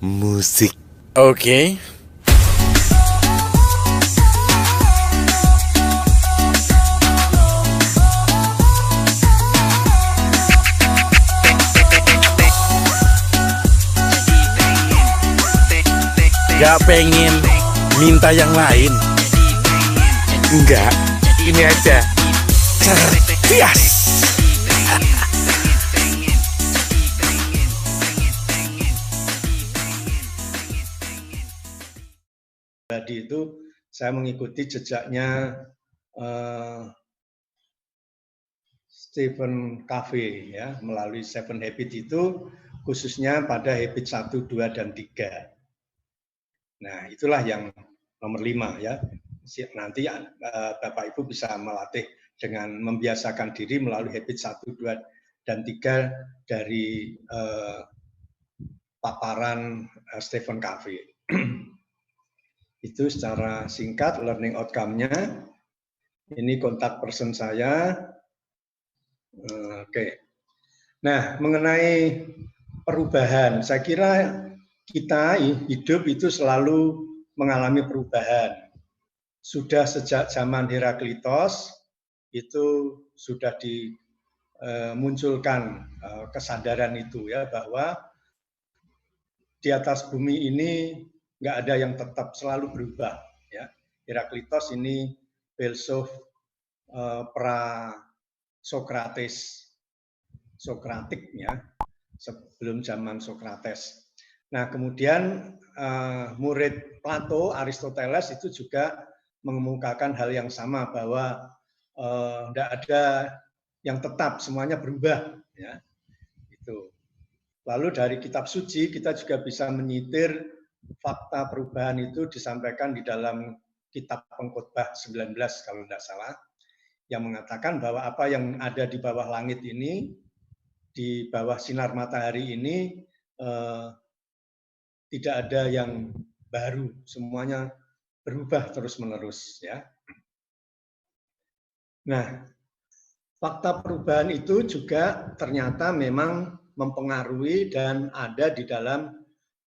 musik. Oke. Gak pengen minta yang lain? Enggak, ini aja. Cerdas. Tadi itu saya mengikuti jejaknya Stephen Covey ya, melalui Seven Habits itu khususnya pada habit 1, 2, dan 3. Nah, itulah yang nomor 5 ya. Nanti Bapak Ibu bisa melatih dengan membiasakan diri melalui habit 1, 2, dan 3 dari paparan Stephen Covey. Itu secara singkat learning outcome-nya. Ini kontak person saya. Oke. Nah, mengenai perubahan, saya kira kita hidup itu selalu mengalami perubahan. Sudah sejak zaman Heraklitos itu sudah dimunculkan kesadaran itu ya, bahwa di atas bumi ini nggak ada yang tetap, selalu berubah. Ya. Heraklitos ini filsuf Sokratik ya, sebelum zaman Sokrates. Nah, kemudian murid Plato, Aristoteles itu juga mengemukakan hal yang sama, bahwa tidak ada yang tetap, semuanya berubah. Ya. Itu. Lalu dari kitab suci kita juga bisa menyitir fakta perubahan itu disampaikan di dalam kitab Pengkhotbah 19 kalau tidak salah, yang mengatakan bahwa apa yang ada di bawah langit ini, di bawah sinar matahari ini, tidak ada yang baru, semuanya berubah terus-menerus. Ya. Nah, fakta perubahan itu juga ternyata memang mempengaruhi dan ada di dalam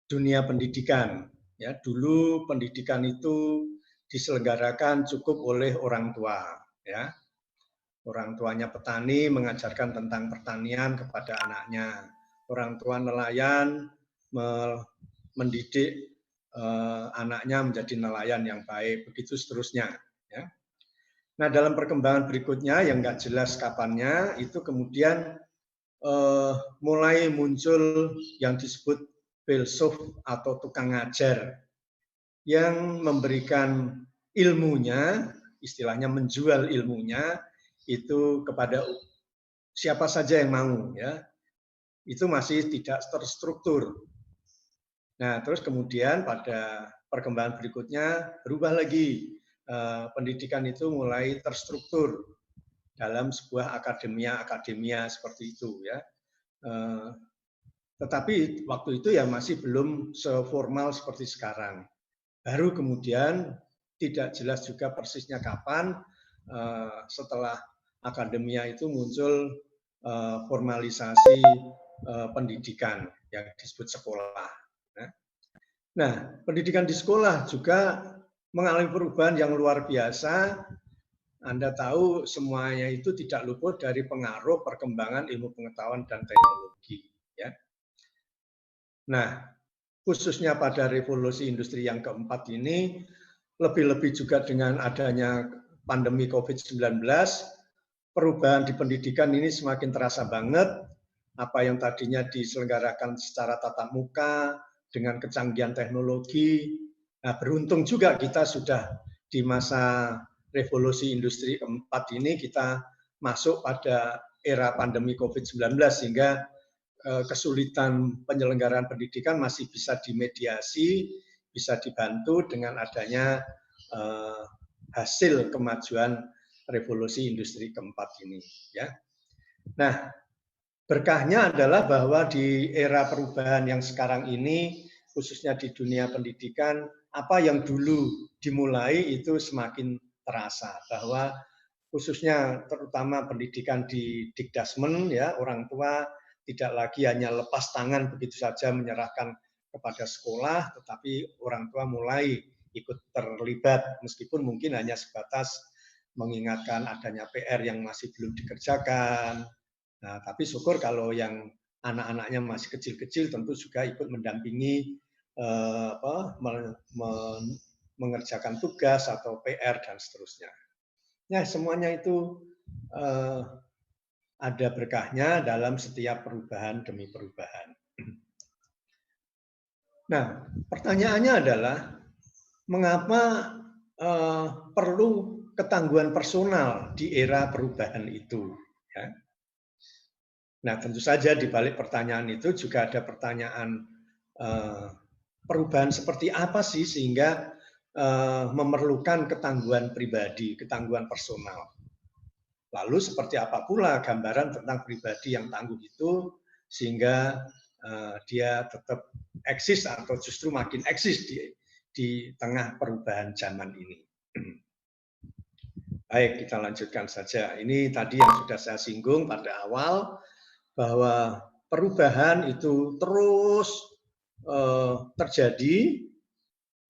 dunia pendidikan. Ya, dulu pendidikan itu diselenggarakan cukup oleh orang tua. Ya. Orang tuanya petani mengajarkan tentang pertanian kepada anaknya. Orang tua nelayan mendidik anaknya menjadi nelayan yang baik, begitu seterusnya. Ya. Nah, dalam perkembangan berikutnya yang nggak jelas kapannya, itu kemudian mulai muncul yang disebut filsuf atau tukang ngajar yang memberikan ilmunya, istilahnya menjual ilmunya itu kepada siapa saja yang mau. Ya. Itu masih tidak terstruktur. Nah, terus kemudian pada perkembangan berikutnya berubah lagi. Pendidikan itu mulai terstruktur dalam sebuah akademia seperti itu. Ya. Tetapi waktu itu ya masih belum seformal seperti sekarang. Baru kemudian tidak jelas juga persisnya kapan setelah akademia itu muncul formalisasi pendidikan yang disebut sekolah. Nah, pendidikan di sekolah juga mengalami perubahan yang luar biasa. Anda tahu semuanya itu tidak luput dari pengaruh perkembangan ilmu pengetahuan dan teknologi. Ya. Nah, khususnya pada revolusi industri yang keempat ini, lebih-lebih juga dengan adanya pandemi COVID-19, perubahan di pendidikan ini semakin terasa banget. Apa yang tadinya diselenggarakan secara tatap muka, dengan kecanggihan teknologi. Nah, beruntung juga kita sudah di masa revolusi industri keempat ini, kita masuk pada era pandemi COVID-19, sehingga kesulitan penyelenggaraan pendidikan masih bisa dimediasi, bisa dibantu dengan adanya hasil kemajuan revolusi industri keempat ini. Ya. Nah, berkahnya adalah bahwa di era perubahan yang sekarang ini, khususnya di dunia pendidikan, apa yang dulu dimulai itu semakin terasa, bahwa khususnya terutama pendidikan di Dikdasmen, ya, orang tua tidak lagi hanya lepas tangan begitu saja menyerahkan kepada sekolah, tetapi orang tua mulai ikut terlibat, meskipun mungkin hanya sebatas mengingatkan adanya PR yang masih belum dikerjakan. Nah, tapi syukur kalau yang anak-anaknya masih kecil-kecil tentu juga ikut mendampingi mengerjakan tugas atau PR dan seterusnya. Ya, semuanya itu ada berkahnya dalam setiap perubahan demi perubahan. Nah, pertanyaannya adalah mengapa perlu ketangguhan personal di era perubahan itu? Ya. Nah, tentu saja di balik pertanyaan itu juga ada pertanyaan perubahan seperti apa sih sehingga memerlukan ketangguhan pribadi, ketangguhan personal. Lalu seperti apa pula gambaran tentang pribadi yang tangguh itu sehingga dia tetap eksis atau justru makin eksis di tengah perubahan zaman ini. Baik, kita lanjutkan saja. Ini tadi yang sudah saya singgung pada awal, bahwa perubahan itu terus terjadi,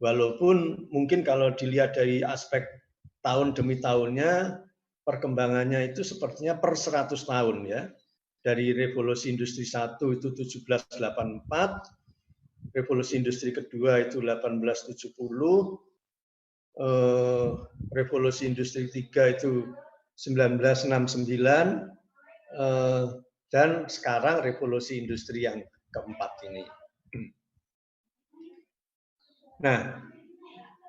walaupun mungkin kalau dilihat dari aspek tahun demi tahunnya, perkembangannya itu sepertinya per 100 tahun ya. Dari revolusi industri 1 itu 1784, revolusi industri kedua itu 1870, revolusi industri 3 itu 1969, dan sekarang revolusi industri yang keempat ini. Nah,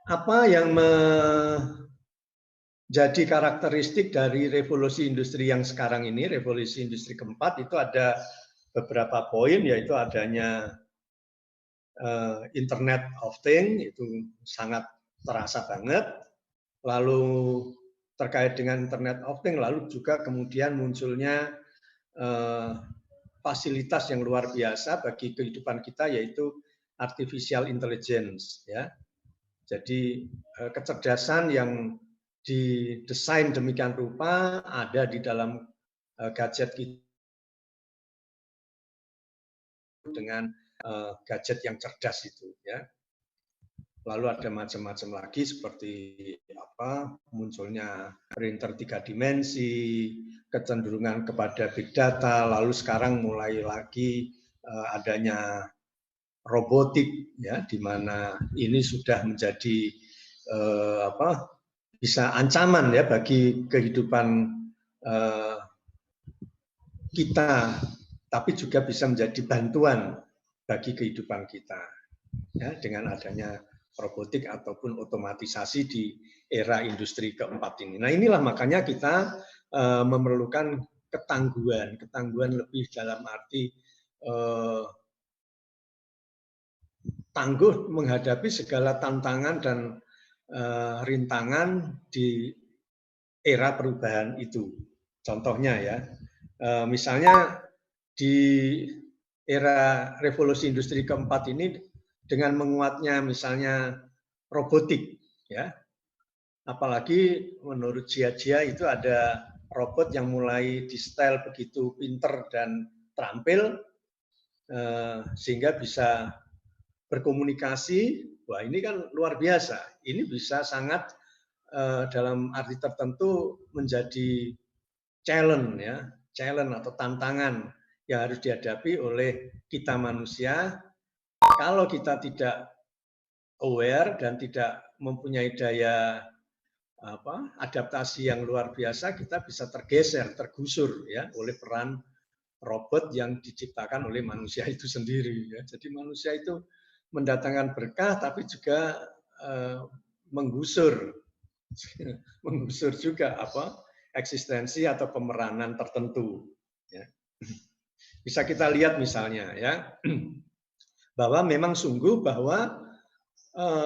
apa yang menjadi karakteristik dari revolusi industri yang sekarang ini, revolusi industri keempat, itu ada beberapa poin, yaitu adanya Internet of Things, itu sangat terasa banget. Lalu terkait dengan Internet of Things, lalu juga kemudian munculnya fasilitas yang luar biasa bagi kehidupan kita, yaitu artificial intelligence. Ya. Jadi kecerdasan yang didesain demikian rupa ada di dalam gadget kita dengan gadget yang cerdas itu. Ya. Lalu ada macam-macam lagi seperti munculnya printer 3 dimensi, kecenderungan kepada big data, lalu sekarang mulai lagi adanya robotik ya, di mana ini sudah menjadi bisa ancaman ya bagi kehidupan kita, tapi juga bisa menjadi bantuan bagi kehidupan kita ya, dengan adanya robotik ataupun otomatisasi di era industri keempat ini. Nah, inilah makanya kita memerlukan ketangguhan lebih dalam arti tangguh menghadapi segala tantangan dan rintangan di era perubahan itu. Contohnya ya, misalnya di era revolusi industri keempat ini dengan menguatnya misalnya robotik, ya, apalagi menurut Jia itu ada robot yang mulai di style begitu pinter dan terampil sehingga bisa berkomunikasi. Wah, ini kan luar biasa. Ini bisa sangat dalam arti tertentu menjadi challenge ya, challenge atau tantangan yang harus dihadapi oleh kita manusia. Kalau kita tidak aware dan tidak mempunyai daya adaptasi yang luar biasa, kita bisa tergeser, tergusur ya oleh peran robot yang diciptakan oleh manusia itu sendiri. Ya. Jadi manusia itu mendatangkan berkah, tapi juga menggusur juga eksistensi atau pemeranan tertentu. Ya. Bisa kita lihat misalnya ya, bahwa memang sungguh bahwa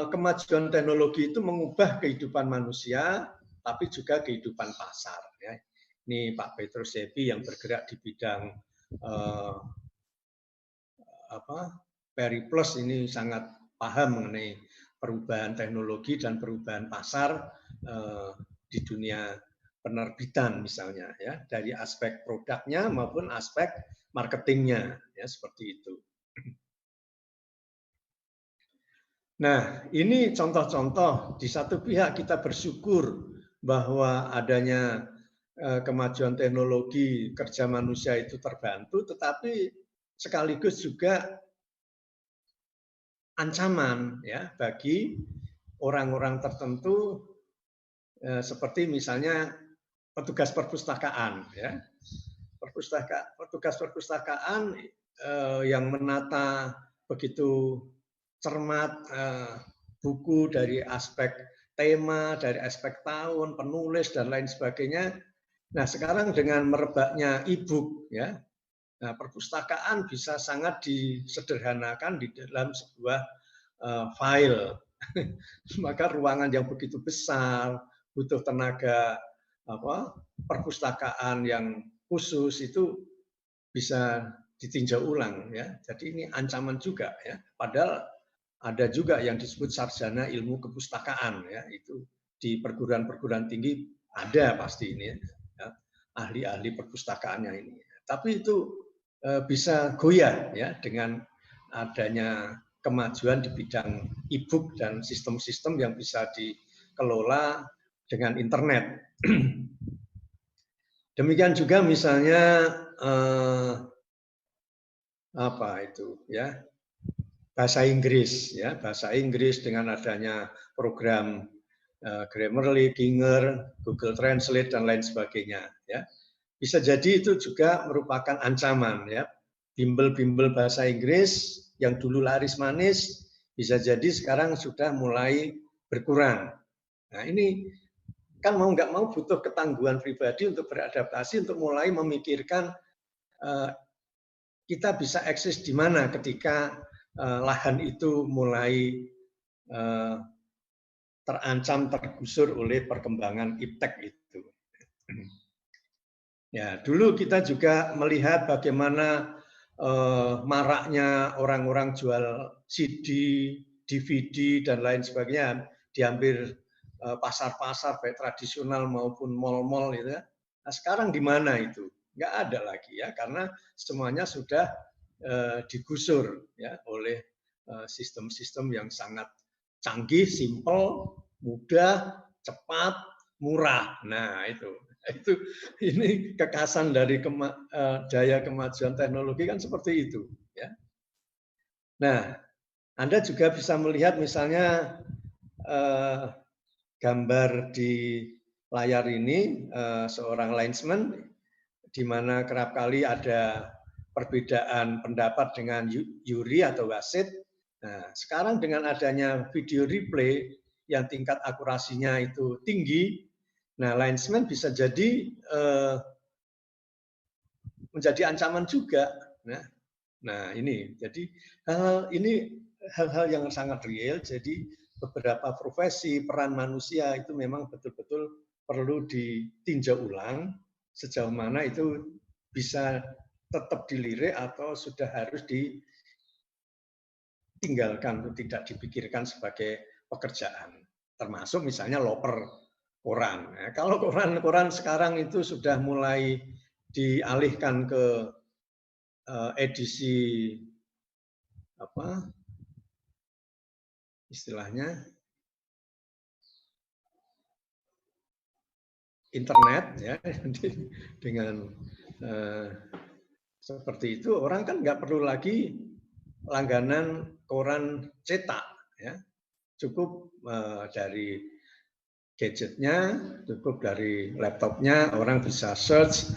kemajuan teknologi itu mengubah kehidupan manusia, tapi juga kehidupan pasar. Ya. Ini Pak Petrus Seppi yang bergerak di bidang Periplus ini sangat paham mengenai perubahan teknologi dan perubahan pasar di dunia penerbitan misalnya ya, dari aspek produknya maupun aspek marketingnya ya, seperti itu. Nah, ini contoh-contoh. Di satu pihak kita bersyukur bahwa adanya kemajuan teknologi, kerja manusia itu terbantu, tetapi sekaligus juga ancaman ya bagi orang-orang tertentu seperti misalnya petugas perpustakaan ya. Petugas perpustakaan yang menata begitu cermat buku dari aspek tema, dari aspek tahun, penulis dan lain sebagainya. Nah, sekarang dengan merebaknya e-book ya, nah, perpustakaan bisa sangat disederhanakan di dalam sebuah file. Maka ruangan yang begitu besar, butuh tenaga perpustakaan yang khusus itu bisa ditinjau ulang ya. Jadi ini ancaman juga ya. Padahal ada juga yang disebut sarjana ilmu kepustakaan ya, itu di perguruan-perguruan tinggi ada pasti ini ya, ahli-ahli perpustakaannya ini. Tapi itu bisa goyah ya dengan adanya kemajuan di bidang e-book dan sistem-sistem yang bisa dikelola dengan internet. Demikian juga misalnya apa itu ya, bahasa Inggris ya, bahasa Inggris dengan adanya program Grammarly, Ginger, Google Translate dan lain sebagainya ya. Bisa jadi itu juga merupakan ancaman ya. Bimbel-bimbel bahasa Inggris yang dulu laris manis bisa jadi sekarang sudah mulai berkurang. Nah, ini kan mau nggak mau butuh ketangguhan pribadi untuk beradaptasi, untuk mulai memikirkan kita bisa eksis di mana ketika lahan itu mulai terancam tergusur oleh perkembangan iptek itu. Ya, dulu kita juga melihat bagaimana maraknya orang-orang jual CD, DVD dan lain sebagainya di hampir pasar-pasar baik tradisional maupun mal-mal gitu ya. Nah, sekarang di mana itu? Nggak ada lagi ya, karena semuanya sudah digusur ya oleh sistem-sistem yang sangat canggih, simpel, mudah, cepat, murah. Nah, itu ini kekasan dari daya kemajuan teknologi kan seperti itu ya. Nah, Anda juga bisa melihat misalnya gambar di layar ini seorang linesman di mana kerap kali ada perbedaan pendapat dengan juri atau wasit. Nah, sekarang dengan adanya video replay yang tingkat akurasinya itu tinggi, nah linesman bisa jadi menjadi ancaman juga. Nah ini jadi hal-hal yang sangat real. Jadi beberapa profesi peran manusia itu memang betul-betul perlu ditinjau ulang sejauh mana itu bisa tetap dilirik atau sudah harus ditinggalkan atau tidak dipikirkan sebagai pekerjaan. Termasuk misalnya loper koran. Nah, kalau koran-koran sekarang itu sudah mulai dialihkan ke edisi apa istilahnya internet ya. Dengan seperti itu orang kan nggak perlu lagi langganan koran cetak ya, cukup dari gadgetnya, cukup dari laptopnya, orang bisa search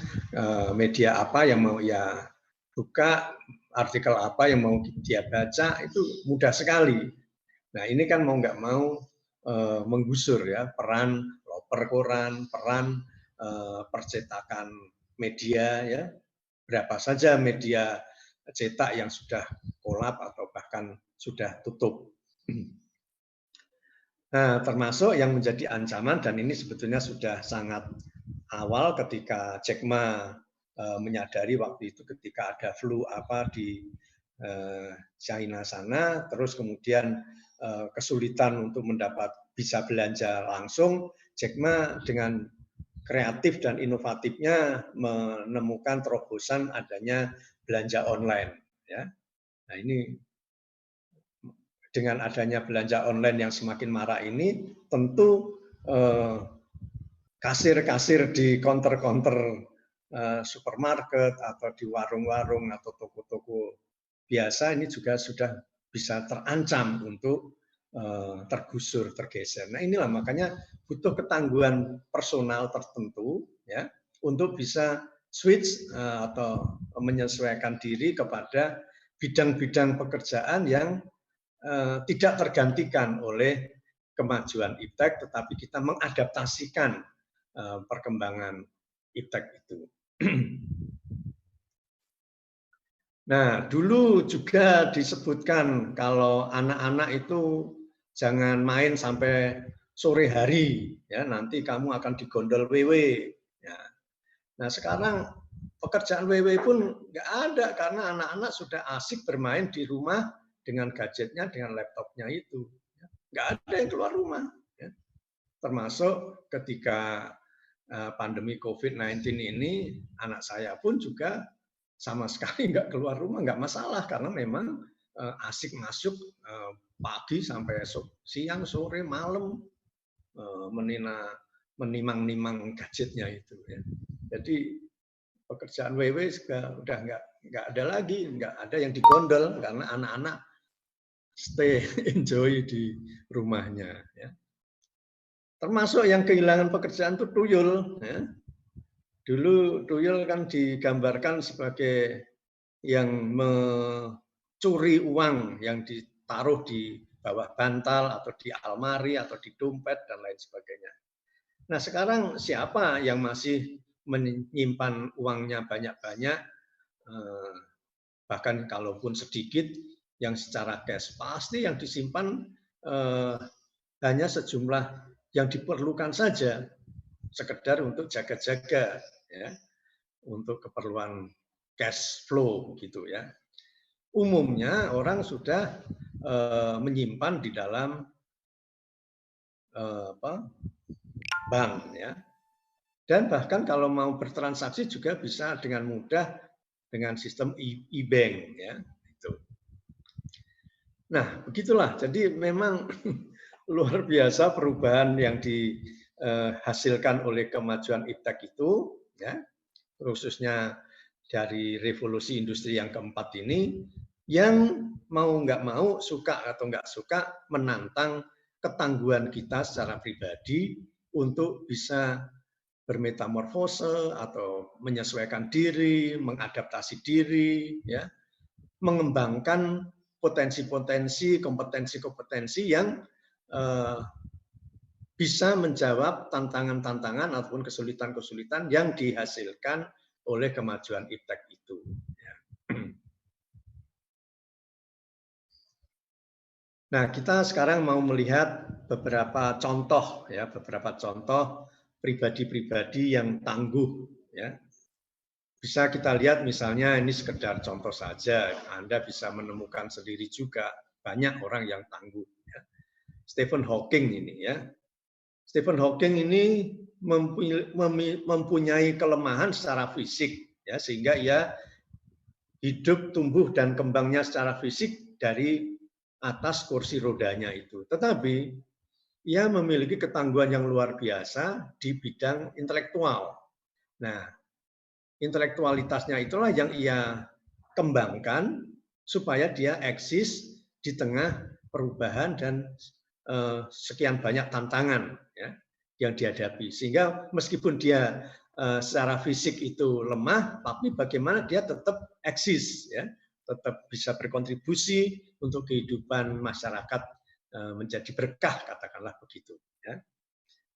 media apa yang mau ia buka, artikel apa yang mau dia baca, itu mudah sekali. Nah ini kan mau nggak mau menggusur ya peran loper koran, peran percetakan media ya, berapa saja media cetak yang sudah kolap atau bahkan sudah tutup. Nah, termasuk yang menjadi ancaman, dan ini sebetulnya sudah sangat awal ketika Jack Ma menyadari waktu itu ketika ada flu apa di China sana, terus kemudian kesulitan untuk bisa belanja langsung, Jack Ma dengan kreatif dan inovatifnya menemukan terobosan adanya belanja online. Ya. Nah ini dengan adanya belanja online yang semakin marak ini, tentu kasir-kasir di counter-counter supermarket atau di warung-warung atau toko-toko biasa ini juga sudah bisa terancam untuk tergusur, tergeser. Nah inilah makanya butuh ketangguhan personal tertentu ya untuk bisa switch atau menyesuaikan diri kepada bidang-bidang pekerjaan yang tidak tergantikan oleh kemajuan iptek, tetapi kita mengadaptasikan perkembangan iptek itu. Nah, dulu juga disebutkan kalau anak-anak itu jangan main sampai sore hari, ya nanti kamu akan digondol WW. Ya. Nah, sekarang pekerjaan WW pun nggak ada karena anak-anak sudah asik bermain di rumah dengan gadgetnya, dengan laptopnya itu. Nggak ada yang keluar rumah. Ya. Termasuk ketika pandemi COVID-19 ini, anak saya pun juga sama sekali nggak keluar rumah, nggak masalah karena memang asik masuk pagi sampai siang, sore, malam menimang-nimang gadgetnya itu. Ya. Jadi pekerjaan WW udah nggak ada lagi, nggak ada yang digondol karena anak-anak stay enjoy di rumahnya. Ya. Termasuk yang kehilangan pekerjaan itu tuyul. Ya. Dulu tuyul kan digambarkan sebagai yang mencuri uang yang ditaruh di bawah bantal atau di almari atau di dompet dan lain sebagainya. Nah sekarang siapa yang masih menyimpan uangnya banyak-banyak, bahkan kalaupun sedikit yang secara cash, pasti yang disimpan hanya sejumlah yang diperlukan saja, sekedar untuk jaga-jaga, ya, untuk keperluan cash flow gitu ya. Umumnya orang sudah menyimpan di dalam bank ya. Dan bahkan kalau mau bertransaksi juga bisa dengan mudah dengan sistem e-bank ya. Gitu. Nah, begitulah. Jadi memang luar biasa perubahan yang dihasilkan oleh kemajuan iptek itu ya. Khususnya dari revolusi industri yang keempat ini, yang mau nggak mau, suka atau nggak suka, menantang ketangguhan kita secara pribadi untuk bisa bermetamorfose atau menyesuaikan diri, mengadaptasi diri, ya, mengembangkan potensi-potensi, kompetensi-kompetensi yang bisa menjawab tantangan-tantangan ataupun kesulitan-kesulitan yang dihasilkan oleh kemajuan iptek itu. Nah, kita sekarang mau melihat beberapa contoh, ya, beberapa contoh pribadi-pribadi yang tangguh, ya. Bisa kita lihat misalnya ini sekedar contoh saja, Anda bisa menemukan sendiri juga banyak orang yang tangguh. Ya. Stephen Hawking ini, ya. Stephen Hawking ini mempunyai kelemahan secara fisik, ya, sehingga ia hidup, tumbuh, dan kembangnya secara fisik dari atas kursi rodanya itu. Tetapi ia memiliki ketangguhan yang luar biasa di bidang intelektual. Nah, intelektualitasnya itulah yang ia kembangkan supaya dia eksis di tengah perubahan dan sekian banyak tantangan ya, yang dihadapi. Sehingga meskipun dia secara fisik itu lemah, tapi bagaimana dia tetap eksis, ya, tetap bisa berkontribusi untuk kehidupan masyarakat menjadi berkah, katakanlah begitu. Ya.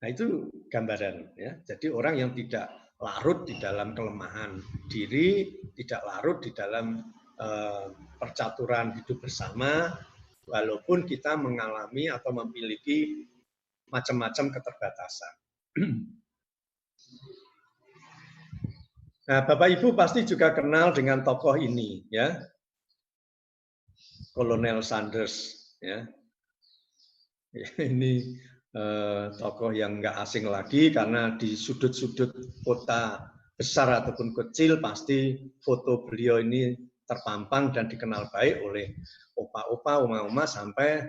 Nah itu gambaran. Ya. Jadi orang yang tidak larut di dalam kelemahan diri, tidak larut di dalam percaturan hidup bersama, walaupun kita mengalami atau memiliki macam-macam keterbatasan. Nah, Bapak Ibu pasti juga kenal dengan tokoh ini, ya, Kolonel Sanders, ya. Ini tokoh yang nggak asing lagi karena di sudut-sudut kota besar ataupun kecil pasti foto beliau ini terpampang dan dikenal baik oleh opa-opa, oma-oma sampai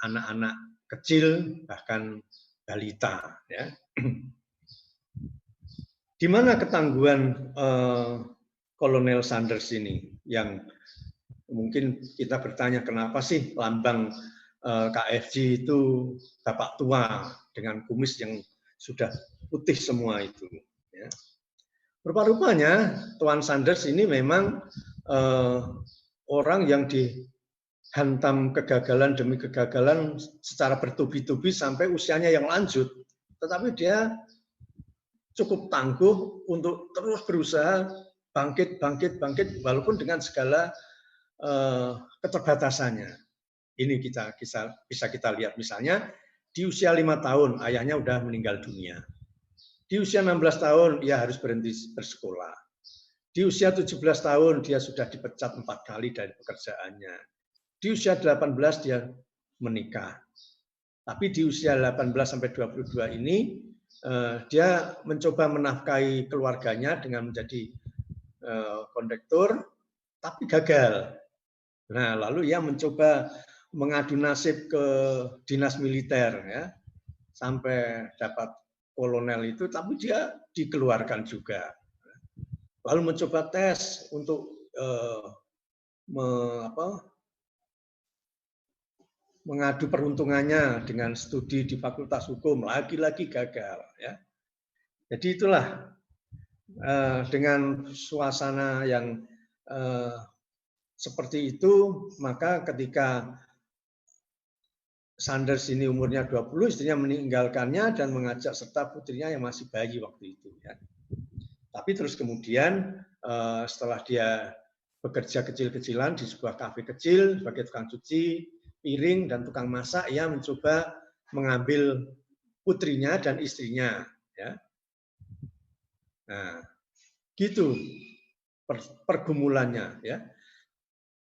anak-anak kecil bahkan balita. Ya. Di mana ketangguhan Kolonel Sanders ini yang mungkin kita bertanya kenapa sih lambang KFG itu bapak tua dengan kumis yang sudah putih semua itu. Ya. Rupa-rupanya Tuan Sanders ini memang orang yang dihantam kegagalan demi kegagalan secara bertubi-tubi sampai usianya yang lanjut. Tetapi dia cukup tangguh untuk terus berusaha bangkit walaupun dengan segala keterbatasannya. Ini bisa kita lihat misalnya di usia 5 tahun ayahnya sudah meninggal dunia. Di usia 16 tahun ia harus berhenti bersekolah. Di usia 17 tahun dia sudah dipecat 4 kali dari pekerjaannya. Di usia 18 dia menikah. Tapi di usia 18 sampai 22 ini dia mencoba menafkahi keluarganya dengan menjadi kondektur, tapi gagal. Nah, lalu ia mencoba mengadu nasib ke dinas militer, ya, sampai dapat kolonel itu, tapi dia dikeluarkan juga. Lalu mencoba tes untuk mengadu peruntungannya dengan studi di Fakultas Hukum, lagi-lagi gagal. Ya. Jadi itulah dengan suasana yang seperti itu, maka ketika Sanders ini umurnya 20, istrinya meninggalkannya dan mengajak serta putrinya yang masih bayi waktu itu. Ya. Tapi terus kemudian setelah dia bekerja kecil-kecilan di sebuah kafe kecil sebagai tukang cuci piring dan tukang masak, ia mencoba mengambil putrinya dan istrinya. Ya. Nah, gitu pergumulannya. Ya.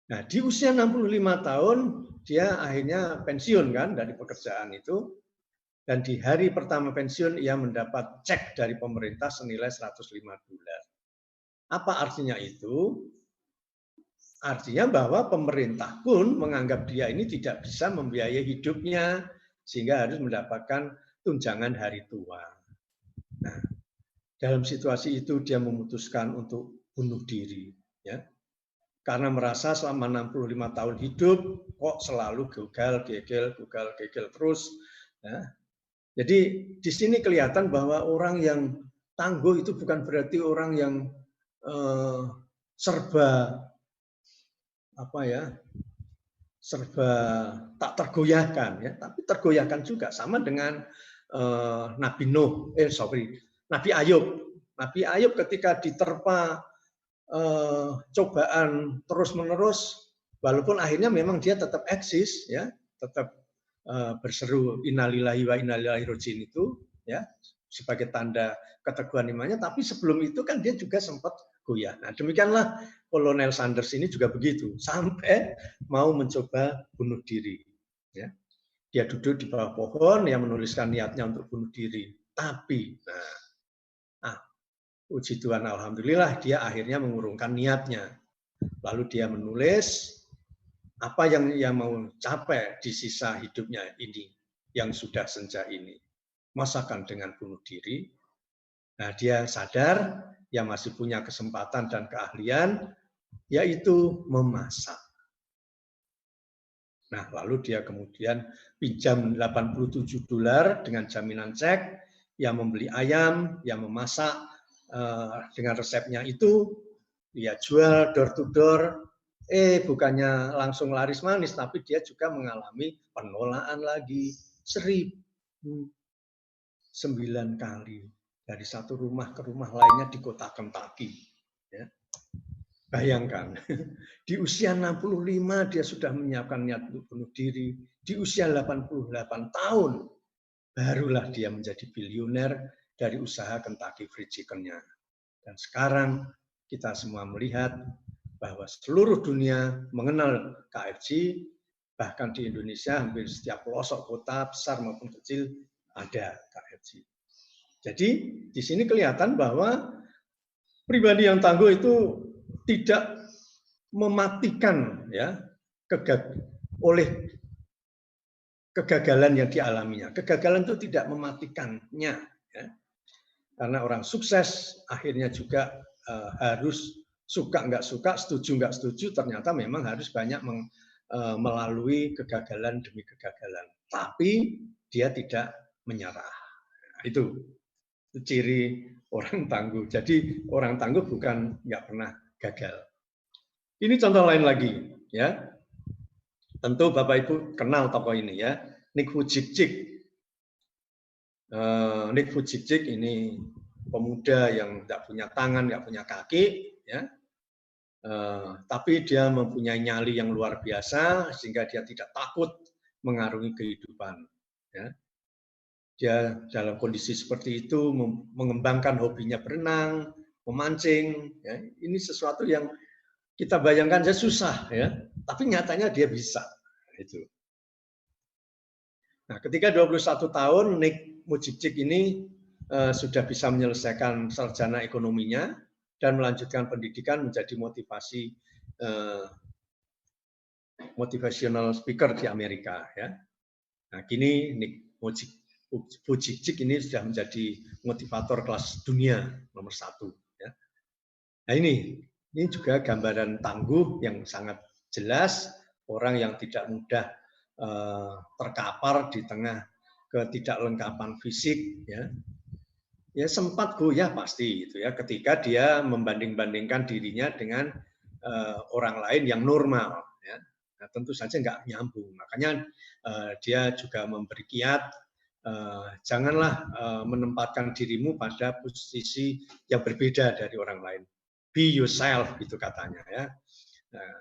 Nah, di usia 65 tahun dia akhirnya pensiun kan dari pekerjaan itu, dan di hari pertama pensiun ia mendapat cek dari pemerintah senilai $105. Apa artinya itu? Artinya bahwa pemerintah pun menganggap dia ini tidak bisa membiayai hidupnya sehingga harus mendapatkan tunjangan hari tua. Nah, dalam situasi itu dia memutuskan untuk bunuh diri, ya. Karena merasa selama 65 tahun hidup kok selalu gagal gegel terus. Ya. Jadi di sini kelihatan bahwa orang yang tangguh itu bukan berarti orang yang serba tak tergoyahkan, ya, tapi tergoyahkan juga, sama dengan Nabi Ayub. Nabi Ayub ketika diterpa cobaan terus-menerus, walaupun akhirnya memang dia tetap eksis, ya, tetap berseru innalillahi wa inna ilaihi raji'un itu, ya, sebagai tanda keteguhan imannya. Tapi sebelum itu kan dia juga sempat goyah. Nah, demikianlah Kolonel Sanders ini juga begitu, sampai mau mencoba bunuh diri. Ya. Dia duduk di bawah pohon, yang menuliskan niatnya untuk bunuh diri. Tapi, puji Tuhan, alhamdulillah dia akhirnya mengurungkan niatnya. Lalu dia menulis apa yang ia mau capai di sisa hidupnya ini, yang sudah senja ini. Masakan dengan bunuh diri. Nah, dia sadar dia masih punya kesempatan dan keahlian, yaitu memasak. Nah, lalu dia kemudian pinjam $87 dengan jaminan cek, yang membeli ayam, yang memasak, dengan resepnya itu dia jual door to door, bukannya langsung laris manis, tapi dia juga mengalami penolakan lagi 1.009 kali dari satu rumah ke rumah lainnya di kota Kentucky. Ya. Bayangkan, di usia 65 dia sudah menyiapkan niat untuk bunuh diri, di usia 88 tahun barulah dia menjadi biliuner dari usaha Kentucky Fried Chicken-nya. Dan sekarang kita semua melihat bahwa seluruh dunia mengenal KFC, bahkan di Indonesia hampir setiap pelosok kota besar maupun kecil ada KFC. Jadi di sini kelihatan bahwa pribadi yang tangguh itu tidak mematikan ya oleh kegagalan yang dialaminya. Kegagalan itu tidak mematikannya, ya. Karena orang sukses akhirnya juga harus suka nggak suka, setuju nggak setuju, ternyata memang harus banyak melalui kegagalan demi kegagalan. Tapi dia tidak menyerah. Itu ciri orang tangguh. Jadi orang tangguh bukan nggak pernah gagal. Ini contoh lain lagi, ya. Tentu Bapak Ibu kenal tokoh ini, ya, Nick Vujicic. Nick Vujicic ini pemuda yang tidak punya tangan, nggak punya kaki, ya. Tapi dia mempunyai nyali yang luar biasa sehingga dia tidak takut mengarungi kehidupan. Ya. Dia dalam kondisi seperti itu mengembangkan hobinya berenang, memancing. Ya. Ini sesuatu yang kita bayangkan saja susah, ya. Tapi nyatanya dia bisa. Itu. Nah, ketika 21 tahun Nick Vujicic ini sudah bisa menyelesaikan sarjana ekonominya dan melanjutkan pendidikan menjadi motivational speaker di Amerika, ya. Nah, kini Nick Vujicic ini sudah menjadi motivator kelas dunia nomor 1, ya. Nah, ini juga gambaran tangguh yang sangat jelas, orang yang tidak mudah terkapar di tengah ketidaklengkapan fisik, ya. Ya sempat goyah pasti itu, ya, ketika dia membanding-bandingkan dirinya dengan orang lain yang normal, ya. Nah, tentu saja nggak nyambung. Makanya dia juga memberi kiat, janganlah menempatkan dirimu pada posisi yang berbeda dari orang lain. Be yourself, itu katanya, ya. Nah,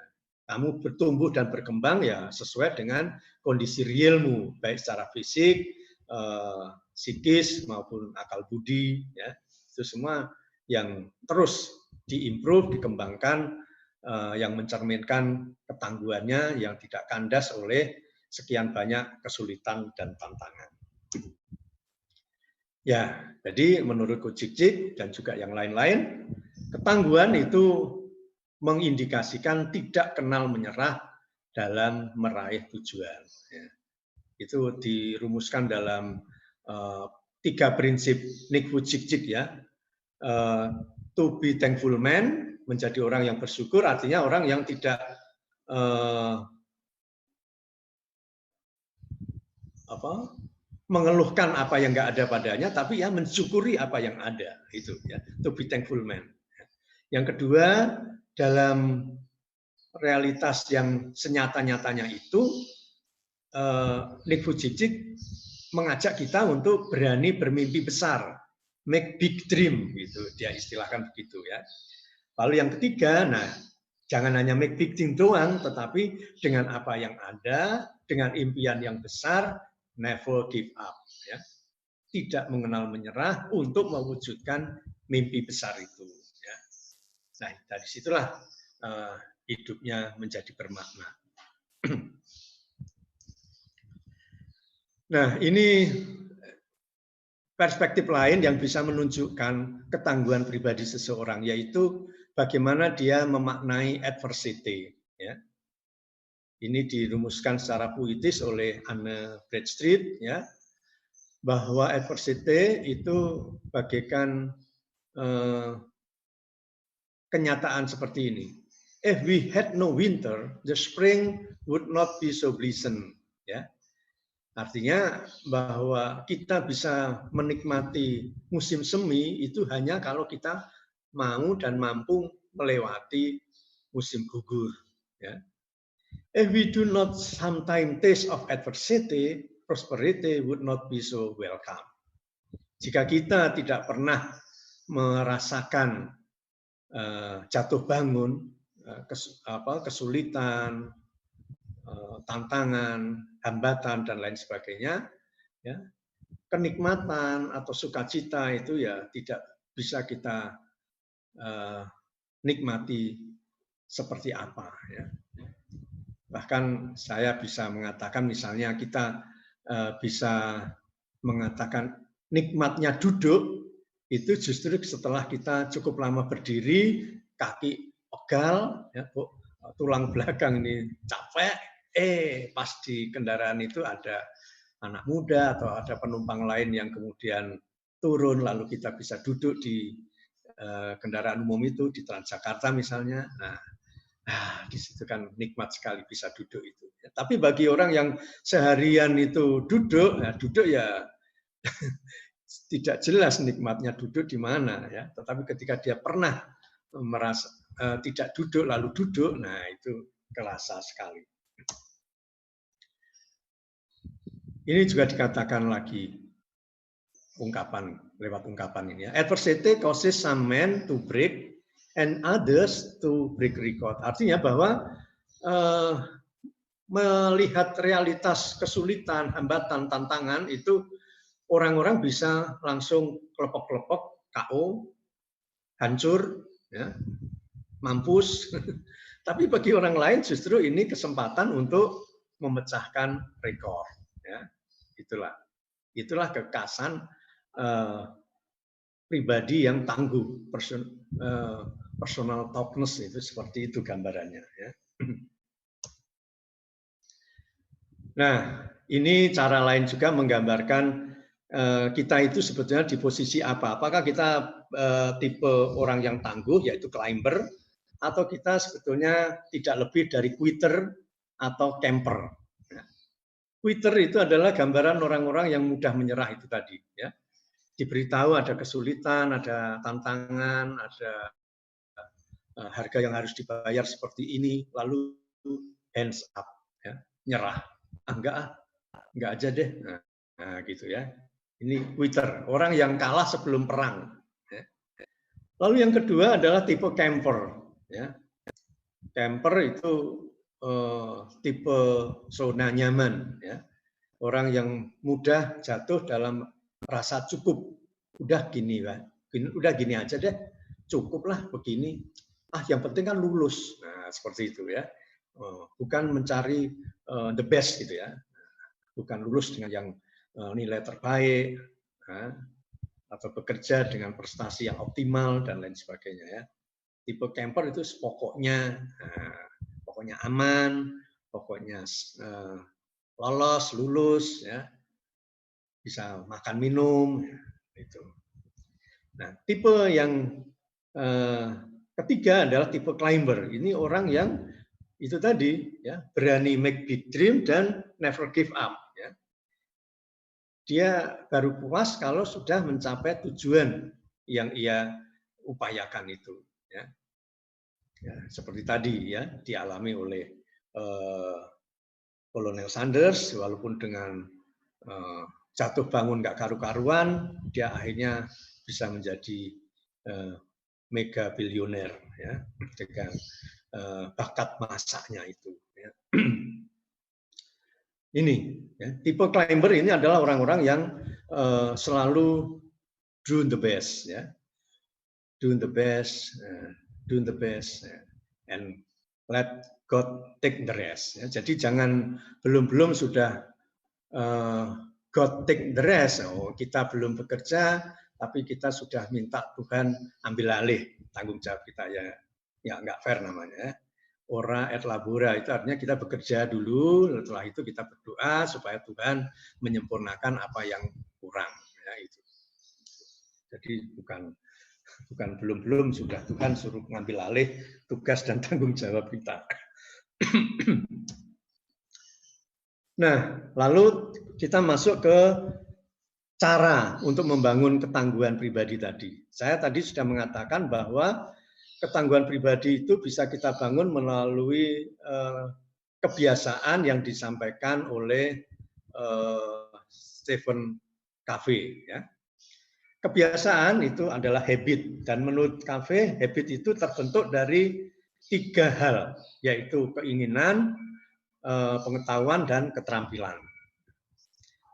kamu bertumbuh dan berkembang ya sesuai dengan kondisi realmu, baik secara fisik, psikis maupun akal budi, ya. Itu semua yang terus diimprove, dikembangkan, yang mencerminkan ketangguhannya yang tidak kandas oleh sekian banyak kesulitan dan tantangan. Ya, jadi menurut Vujicic dan juga yang lain-lain, ketangguhan itu mengindikasikan tidak kenal menyerah dalam meraih tujuan. Ya. Itu dirumuskan dalam 3 prinsip Nick Vujicic, ya. To be thankful man, menjadi orang yang bersyukur, artinya orang yang tidak mengeluhkan apa yang nggak ada padanya, tapi ya mensyukuri apa yang ada. Itu, ya. To be thankful man. Yang kedua, dalam realitas yang senyata-nyatanya itu, Nick Vujicic mengajak kita untuk berani bermimpi besar, make big dream, gitu dia istilahkan begitu, ya. Lalu yang ketiga, nah jangan hanya make big dream doang, tetapi dengan apa yang ada, dengan impian yang besar, never give up, ya. Tidak mengenal menyerah untuk mewujudkan mimpi besar itu, ya. Nah, dari situlah hidupnya menjadi bermakna. Nah, ini perspektif lain yang bisa menunjukkan ketangguhan pribadi seseorang, yaitu bagaimana dia memaknai adversity. Ya. Ini dirumuskan secara puitis oleh Anne Bradstreet, ya, bahwa adversity itu bagaikan kenyataan seperti ini. If we had no winter, the spring would not be so pleasant. Ya. Artinya bahwa kita bisa menikmati musim semi itu hanya kalau kita mau dan mampu melewati musim gugur. Ya. If we do not sometimes taste of adversity, prosperity would not be so welcome. Jika kita tidak pernah merasakan jatuh bangun, kesulitan, tantangan, hambatan dan lain sebagainya, ya, kenikmatan atau sukacita itu ya tidak bisa kita nikmati seperti apa. Ya. Bahkan saya bisa mengatakan, misalnya kita bisa mengatakan nikmatnya duduk itu justru setelah kita cukup lama berdiri, kaki pegal, ya, tulang belakang ini capek, pas di kendaraan itu ada anak muda atau ada penumpang lain yang kemudian turun, lalu kita bisa duduk di kendaraan umum itu, di Transjakarta misalnya. Nah, di situ kan nikmat sekali bisa duduk itu. Tapi bagi orang yang seharian itu duduk, duduk ya tidak jelas nikmatnya duduk di mana ya. Tetapi ketika dia pernah merasa tidak duduk lalu duduk, nah itu kerasa sekali. Ini juga dikatakan lagi lewat ungkapan ini ya. Adversity causes some men to break and others to break record. Artinya bahwa melihat realitas kesulitan, hambatan, tantangan itu orang-orang bisa langsung kelepok-kelepok, KO, hancur, ya, mampus. Tapi bagi orang lain justru ini kesempatan untuk memecahkan rekor. Ya, itulah kekasan pribadi yang tangguh, personal toughness itu seperti itu gambarannya. Ya. Nah, ini cara lain juga menggambarkan kita itu sebetulnya di posisi apa? Apakah kita tipe orang yang tangguh, yaitu climber, atau kita sebetulnya tidak lebih dari quitter atau camper? Nah, quitter itu adalah gambaran orang-orang yang mudah menyerah itu tadi. Ya. Diberitahu ada kesulitan, ada tantangan, ada harga yang harus dibayar seperti ini, lalu hands up, ya, nyerah. Enggak aja deh. Nah, gitu ya. Ini quitter, orang yang kalah sebelum perang. Ya. Lalu yang kedua adalah tipe camper. Ya. Camper itu tipe zona nyaman. Ya. Orang yang mudah jatuh dalam rasa cukup. Udah gini aja deh, cukuplah begini. Yang penting kan lulus. Nah, seperti itu ya. Bukan mencari the best gitu ya. Bukan lulus dengan yang nilai terbaik, atau bekerja dengan prestasi yang optimal dan lain sebagainya ya. Tipe camper itu pokoknya aman, pokoknya lolos, lulus, ya, bisa makan minum, ya, itu. Nah, tipe yang ketiga adalah tipe climber. Ini orang yang itu tadi, ya, berani make big dream dan never give up. Ya. Dia baru puas kalau sudah mencapai tujuan yang ia upayakan itu. Ya. Ya, seperti tadi ya dialami oleh Kolonel Sanders, walaupun dengan jatuh bangun nggak karu-karuan, dia akhirnya bisa menjadi mega bilioner ya dengan bakat masaknya itu. Ya. Ini ya, tipe climber ini adalah orang-orang yang selalu doing the best, ya, doing the best, and let God take the rest. Ya. Jadi jangan belum sudah God take the rest. Kita belum bekerja, tapi kita sudah minta Tuhan ambil alih tanggung jawab kita, ya nggak fair namanya. Ora et labora itu artinya kita bekerja dulu, setelah itu kita berdoa supaya Tuhan menyempurnakan apa yang kurang. Ya, itu. Jadi bukan belum sudah Tuhan suruh mengambil alih tugas dan tanggung jawab kita. Nah, lalu kita masuk ke cara untuk membangun ketangguhan pribadi tadi. Saya tadi sudah mengatakan bahwa ketangguhan pribadi itu bisa kita bangun melalui kebiasaan yang disampaikan oleh Stephen Covey. Ya. Kebiasaan itu adalah habit, dan menurut Covey habit itu terbentuk dari 3 hal, yaitu keinginan, pengetahuan, dan keterampilan.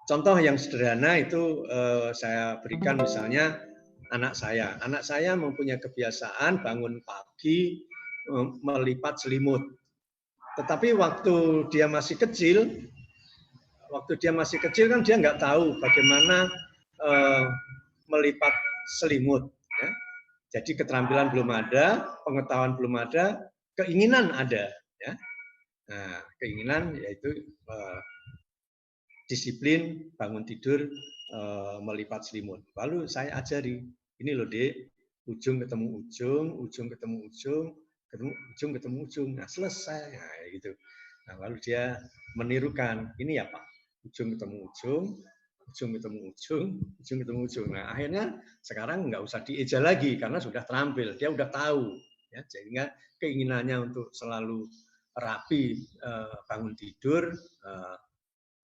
Contoh yang sederhana itu saya berikan misalnya anak saya mempunyai kebiasaan bangun pagi melipat selimut. Tetapi waktu dia masih kecil kan dia nggak tahu bagaimana melipat selimut. Ya. Jadi keterampilan belum ada, pengetahuan belum ada, keinginan ada, Ya. Nah, keinginan yaitu disiplin, bangun tidur, melipat selimut. Lalu saya ajari, ini loh Dek, ujung ketemu ujung, ujung ketemu ujung, ujung ketemu ujung. Nah, selesai. Nah, gitu. Nah, lalu dia menirukan, ini ya Pak, ujung ketemu ujung, ujung ketemu ujung, ujung ketemu ujung. Nah, akhirnya sekarang nggak usah dieja lagi karena sudah terampil, dia udah tahu. Ya, sehingga keinginannya untuk selalu rapi bangun tidur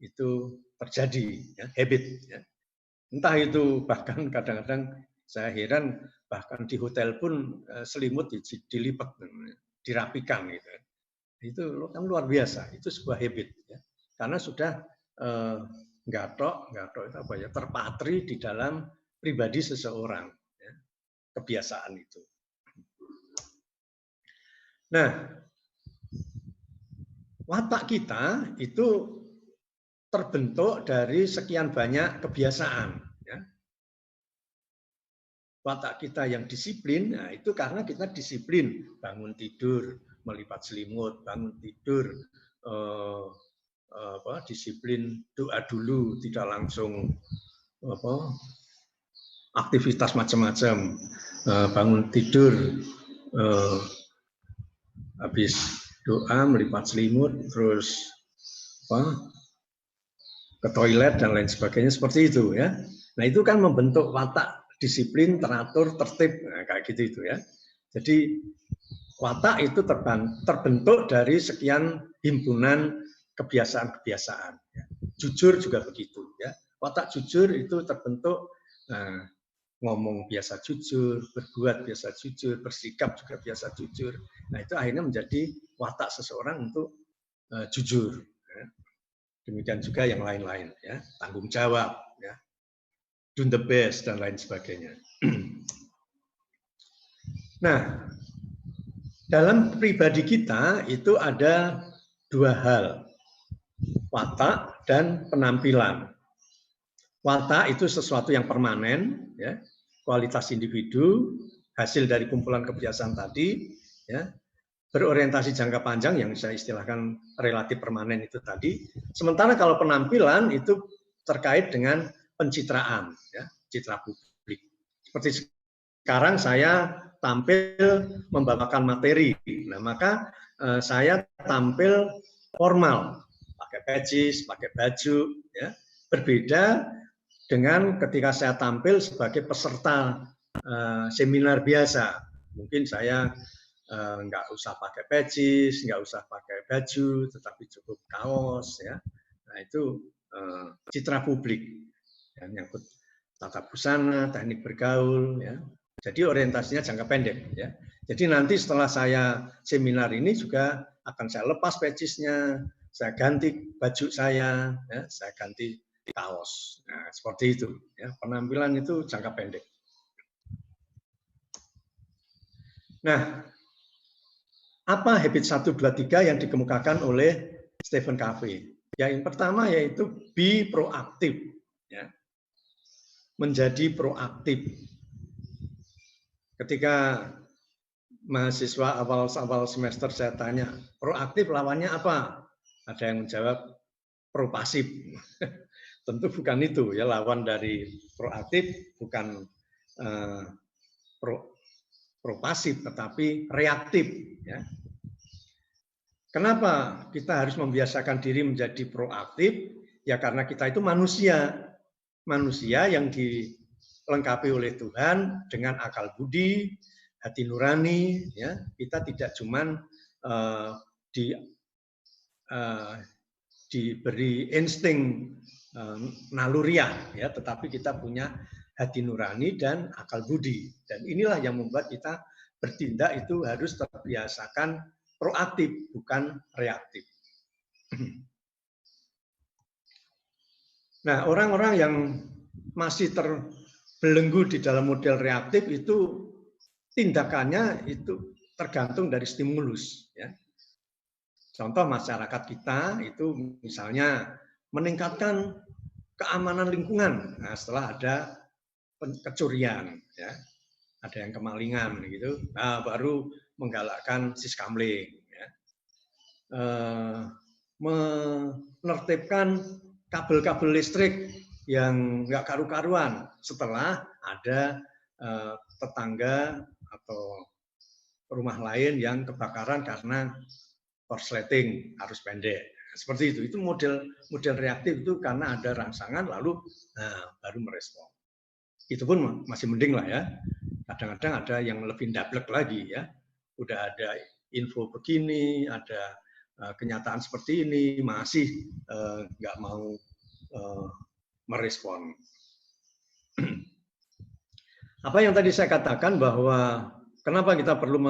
itu terjadi, ya, habit. Ya. Entah itu bahkan kadang-kadang saya heran bahkan di hotel pun selimut dilipat, dirapikan gitu. Itu kan luar biasa. Itu sebuah habit, ya. Karena sudah gatok itu apa ya, terpatri di dalam pribadi seseorang, ya, kebiasaan itu. Nah, watak kita itu terbentuk dari sekian banyak kebiasaan. Ya. Watak kita yang disiplin, nah itu karena kita disiplin bangun tidur, melipat selimut, bangun tidur, disiplin doa dulu, tidak langsung aktivitas macam-macam, bangun tidur, habis doa melipat selimut, terus ke toilet dan lain sebagainya seperti itu, ya. Nah itu kan membentuk watak disiplin, teratur, tertib, nah, kayak gitu itu, ya. Jadi watak itu terbentuk dari sekian himpunan kebiasaan-kebiasaan. Ya. Jujur juga begitu, ya. Watak jujur itu terbentuk ngomong biasa jujur, berbuat biasa jujur, bersikap juga biasa jujur. Nah itu akhirnya menjadi watak seseorang untuk jujur. Ya. Demikian juga yang lain-lain, ya, tanggung jawab, ya, do the best dan lain sebagainya. Nah, dalam pribadi kita itu ada dua hal, watak dan penampilan. Watak itu sesuatu yang permanen, ya, kualitas individu, hasil dari kumpulan kebiasaan tadi, ya, berorientasi jangka panjang yang saya istilahkan relatif permanen itu tadi. Sementara kalau penampilan itu terkait dengan pencitraan, ya, citra publik. Seperti sekarang saya tampil membawakan materi, nah maka saya tampil formal, pakai peci, pakai baju, ya, berbeda dengan ketika saya tampil sebagai peserta seminar biasa. Mungkin saya nggak usah pakai peci, nggak usah pakai baju, tetapi cukup kaos, ya. Nah itu citra publik, yang nyangkut tata busana, teknik bergaul, ya. Jadi orientasinya jangka pendek, ya. Jadi nanti setelah saya seminar ini juga akan saya lepas pecisnya, saya ganti baju saya, ya, saya ganti kaos. Nah seperti itu, ya. Penampilan itu jangka pendek. Nah, apa habit 1, 2, 3 yang dikemukakan oleh Stephen Covey? Yang pertama yaitu be proaktif, ya. Menjadi proaktif. Ketika mahasiswa awal semester saya tanya, proaktif lawannya apa? Ada yang menjawab propasif. Tentu bukan itu, ya, lawan dari proaktif bukan propasif tetapi reaktif, ya. Kenapa kita harus membiasakan diri menjadi proaktif? Ya karena kita itu manusia yang dilengkapi oleh Tuhan dengan akal budi, hati nurani. Ya, kita tidak cuman diberi insting naluriah, ya, tetapi kita punya hati nurani dan akal budi. Dan inilah yang membuat kita bertindak itu harus terbiasakan proaktif, bukan reaktif. Nah, orang-orang yang masih terbelenggu di dalam model reaktif itu tindakannya itu tergantung dari stimulus. Ya. Contoh masyarakat kita itu misalnya meningkatkan keamanan lingkungan. Nah, setelah ada kecurian, ya, ada yang kemalingan gitu, nah, baru menggalakkan siskamling. Ya. menertibkan kabel-kabel listrik yang nggak karu-karuan setelah ada tetangga atau rumah lain yang kebakaran karena korsleting arus pendek. Seperti itu model reaktif itu karena ada rangsangan lalu baru merespon. Itu pun masih mending lah ya. Kadang-kadang ada yang lebih ndablek lagi ya. Udah ada info begini, ada kenyataan seperti ini, masih nggak mau merespon. Apa yang tadi saya katakan bahwa kenapa kita perlu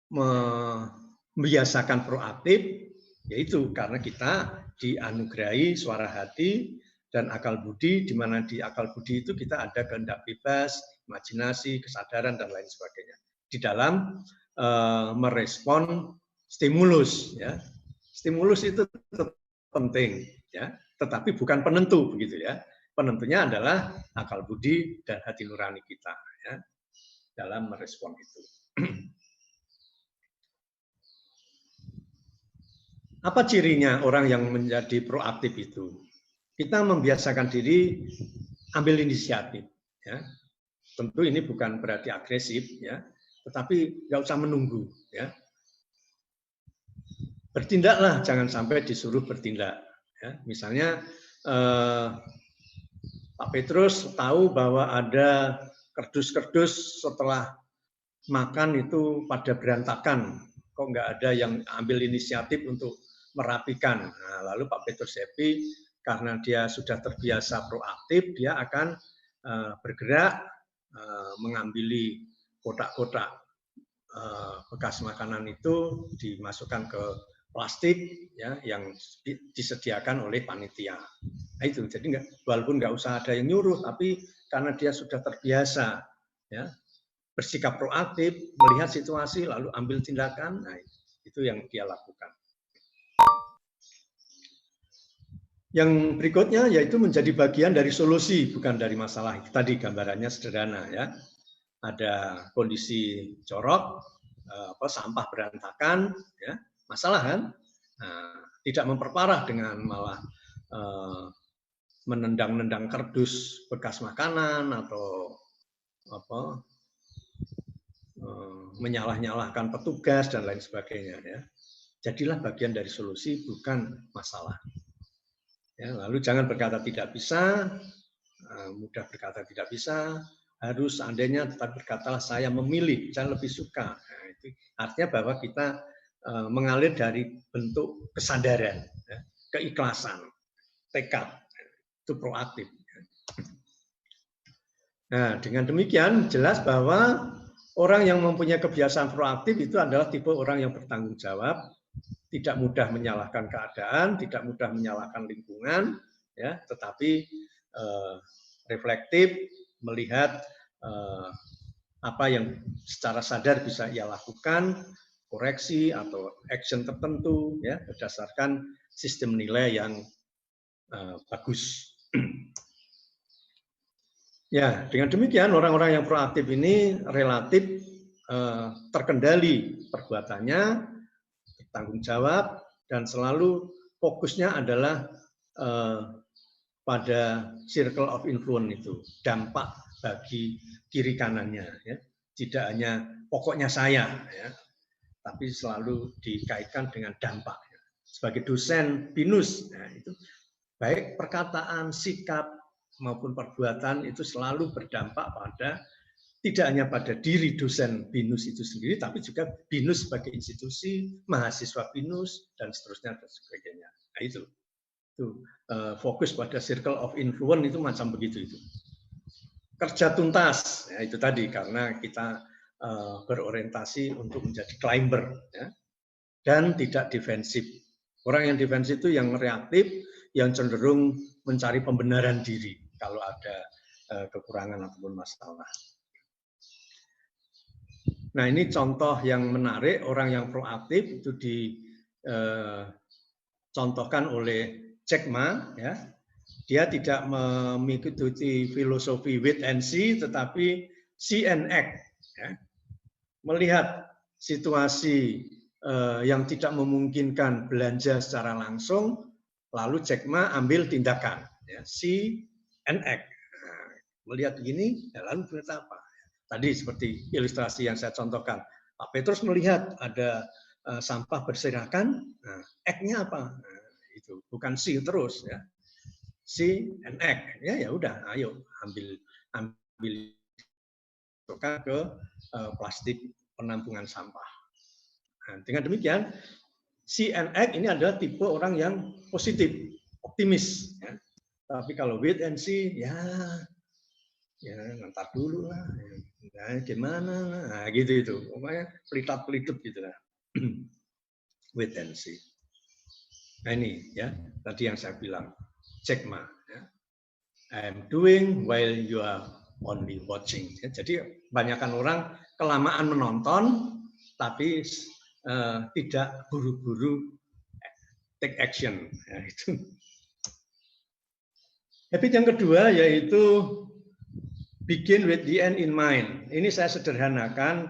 membiasakan proaktif, yaitu karena kita dianugerahi suara hati dan akal budi, di mana di akal budi itu kita ada kehendak bebas, imajinasi, kesadaran, dan lain sebagainya. Di dalam merespon stimulus. Ya. Stimulus itu penting, ya, tetapi bukan penentu, begitu ya. Penentunya adalah akal budi dan hati nurani kita, ya, dalam merespon itu. Apa cirinya orang yang menjadi proaktif itu? Kita membiasakan diri ambil inisiatif. Ya. Tentu ini bukan berarti agresif, ya, tetapi nggak usah menunggu. Ya. Bertindaklah, jangan sampai disuruh bertindak. Ya. Misalnya Pak Petrus tahu bahwa ada kerdus-kerdus setelah makan itu pada berantakan. Kok nggak ada yang ambil inisiatif untuk merapikan. Nah, lalu Pak Petrus Happy, karena dia sudah terbiasa proaktif, dia akan bergerak mengambil kotak-kotak bekas makanan itu, dimasukkan ke plastik ya, yang disediakan oleh panitia. Nah, itu jadi walaupun nggak usah ada yang nyuruh, tapi karena dia sudah terbiasa ya, bersikap proaktif, melihat situasi lalu ambil tindakan, nah, itu yang dia lakukan. Yang berikutnya yaitu menjadi bagian dari solusi, bukan dari masalah. Tadi gambarannya sederhana ya. Ada kondisi jorok, sampah berantakan, ya, masalah kan? Nah, tidak memperparah dengan malah menendang-nendang kardus bekas makanan atau menyalah-nyalahkan petugas dan lain sebagainya. Ya. Jadilah bagian dari solusi, bukan masalah. Ya, lalu jangan berkata tidak bisa, mudah berkata tidak bisa, harus seandainya tetap berkatalah saya memilih, saya lebih suka. Nah, itu artinya bahwa kita mengalir dari bentuk kesadaran, ya, keikhlasan, tekad, itu proaktif. Nah, dengan demikian jelas bahwa orang yang mempunyai kebiasaan proaktif itu adalah tipe orang yang bertanggung jawab, tidak mudah menyalahkan keadaan, tidak mudah menyalahkan lingkungan, ya, tetapi reflektif, melihat apa yang secara sadar bisa ia lakukan, koreksi atau action tertentu, ya, berdasarkan sistem nilai yang bagus. Ya, dengan demikian orang-orang yang proaktif ini relatif terkendali perbuatannya, bertanggung jawab, dan selalu fokusnya adalah pada circle of influence itu, dampak bagi kiri kanannya, ya. Tidak hanya pokoknya saya, ya, tapi selalu dikaitkan dengan dampaknya. Sebagai dosen BINUS, ya, itu baik perkataan, sikap maupun perbuatan itu selalu berdampak pada tidak hanya pada diri dosen BINUS itu sendiri, tapi juga BINUS sebagai institusi, mahasiswa BINUS, dan seterusnya dan sebagainya. Nah, itu fokus pada circle of influence itu macam begitu itu. Kerja tuntas, ya, itu tadi karena kita berorientasi untuk menjadi climber, ya, dan tidak defensif. Orang yang defensif itu yang reaktif, yang cenderung mencari pembenaran diri kalau ada kekurangan ataupun masalah. Nah, ini contoh yang menarik, orang yang proaktif itu dicontohkan oleh Jack Ma, ya. Dia tidak mengikuti filosofi wait and see, tetapi see and act, ya. Melihat situasi yang tidak memungkinkan belanja secara langsung, lalu Jack Ma ambil tindakan, ya, see and act. Nah, melihat begini, ya lalu berarti apa? Tadi seperti ilustrasi yang saya contohkan, Pak Petrus melihat ada sampah berserakan, nah, act-nya apa? Nah, itu bukan see terus, ya, see and act, ya, ya udah, ayo ambil ke plastik penampungan sampah. Nah, dengan demikian, see and act ini adalah tipe orang yang positif, optimis. Ya. Tapi kalau wait and see, ya ntar dulu lah, ya, gimana, nah, gitu itu, pokoknya pelitat-pelitut gitu lah. Wait and see. Nah ini ya, tadi yang saya bilang, Jack Ma. Ya. I'm doing while you are only watching. Ya, jadi banyakkan orang kelamaan menonton, tapi tidak buru-buru take action. Ya, itu. Habit yang kedua yaitu begin with the end in mind. Ini saya sederhanakan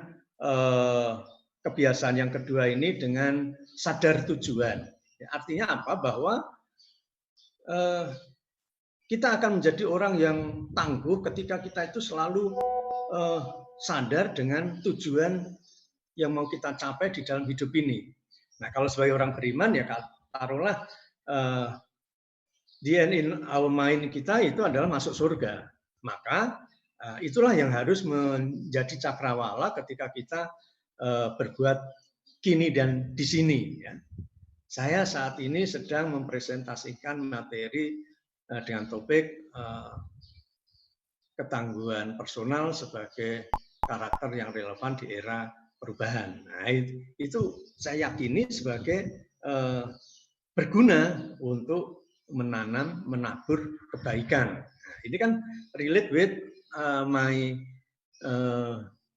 kebiasaan yang kedua ini dengan sadar tujuan. Ya, artinya apa? Bahwa kita akan menjadi orang yang tangguh ketika kita itu selalu sadar dengan tujuan yang mau kita capai di dalam hidup ini. Nah, kalau sebagai orang beriman ya taruhlah the end in our mind kita itu adalah masuk surga. Maka itulah yang harus menjadi cakrawala ketika kita berbuat kini dan di sini. Ya. Saya saat ini sedang mempresentasikan materi dengan topik ketangguhan personal sebagai karakter yang relevan di era perubahan. Nah, itu saya yakini sebagai berguna untuk menanam, menabur kebaikan. Nah, ini kan relate with my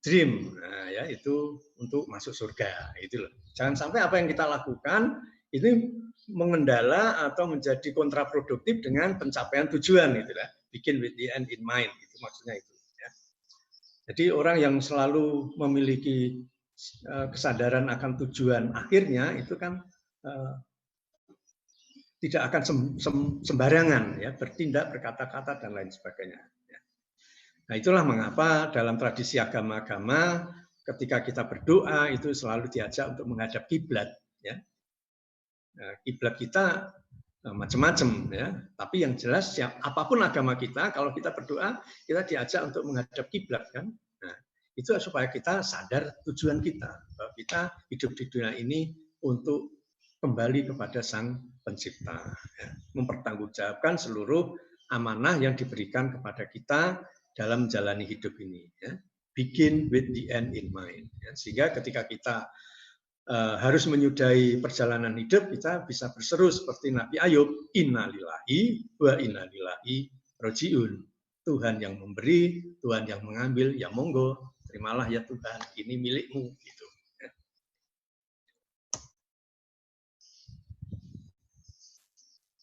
dream, nah, ya itu untuk masuk surga. Itu loh. Jangan sampai apa yang kita lakukan ini mengendala atau menjadi kontraproduktif dengan pencapaian tujuan, gitu lah. Begin with the end in mind, itu maksudnya itu. Ya. Jadi orang yang selalu memiliki kesadaran akan tujuan akhirnya itu kan tidak akan sembarangan ya bertindak, berkata-kata dan lain sebagainya. Nah, itulah mengapa dalam tradisi agama-agama ketika kita berdoa itu selalu diajak untuk menghadap kiblat. Ya. Nah, kiblat kita macam-macam ya, tapi yang jelas apapun agama kita, kalau kita berdoa kita diajak untuk menghadap kiblat kan. Nah, itu supaya kita sadar tujuan kita, bahwa kita hidup di dunia ini untuk kembali kepada Sang Pencipta, ya. Mempertanggungjawabkan seluruh amanah yang diberikan kepada kita dalam menjalani hidup ini. Ya. Begin with the end in mind. Ya. Sehingga ketika kita harus menyudahi perjalanan hidup, kita bisa berseru seperti Nabi Ayub, innalillahi wa innalillahi rojiun. Tuhan yang memberi, Tuhan yang mengambil, ya monggo, terimalah ya Tuhan, ini milikmu. Gitu. Ya.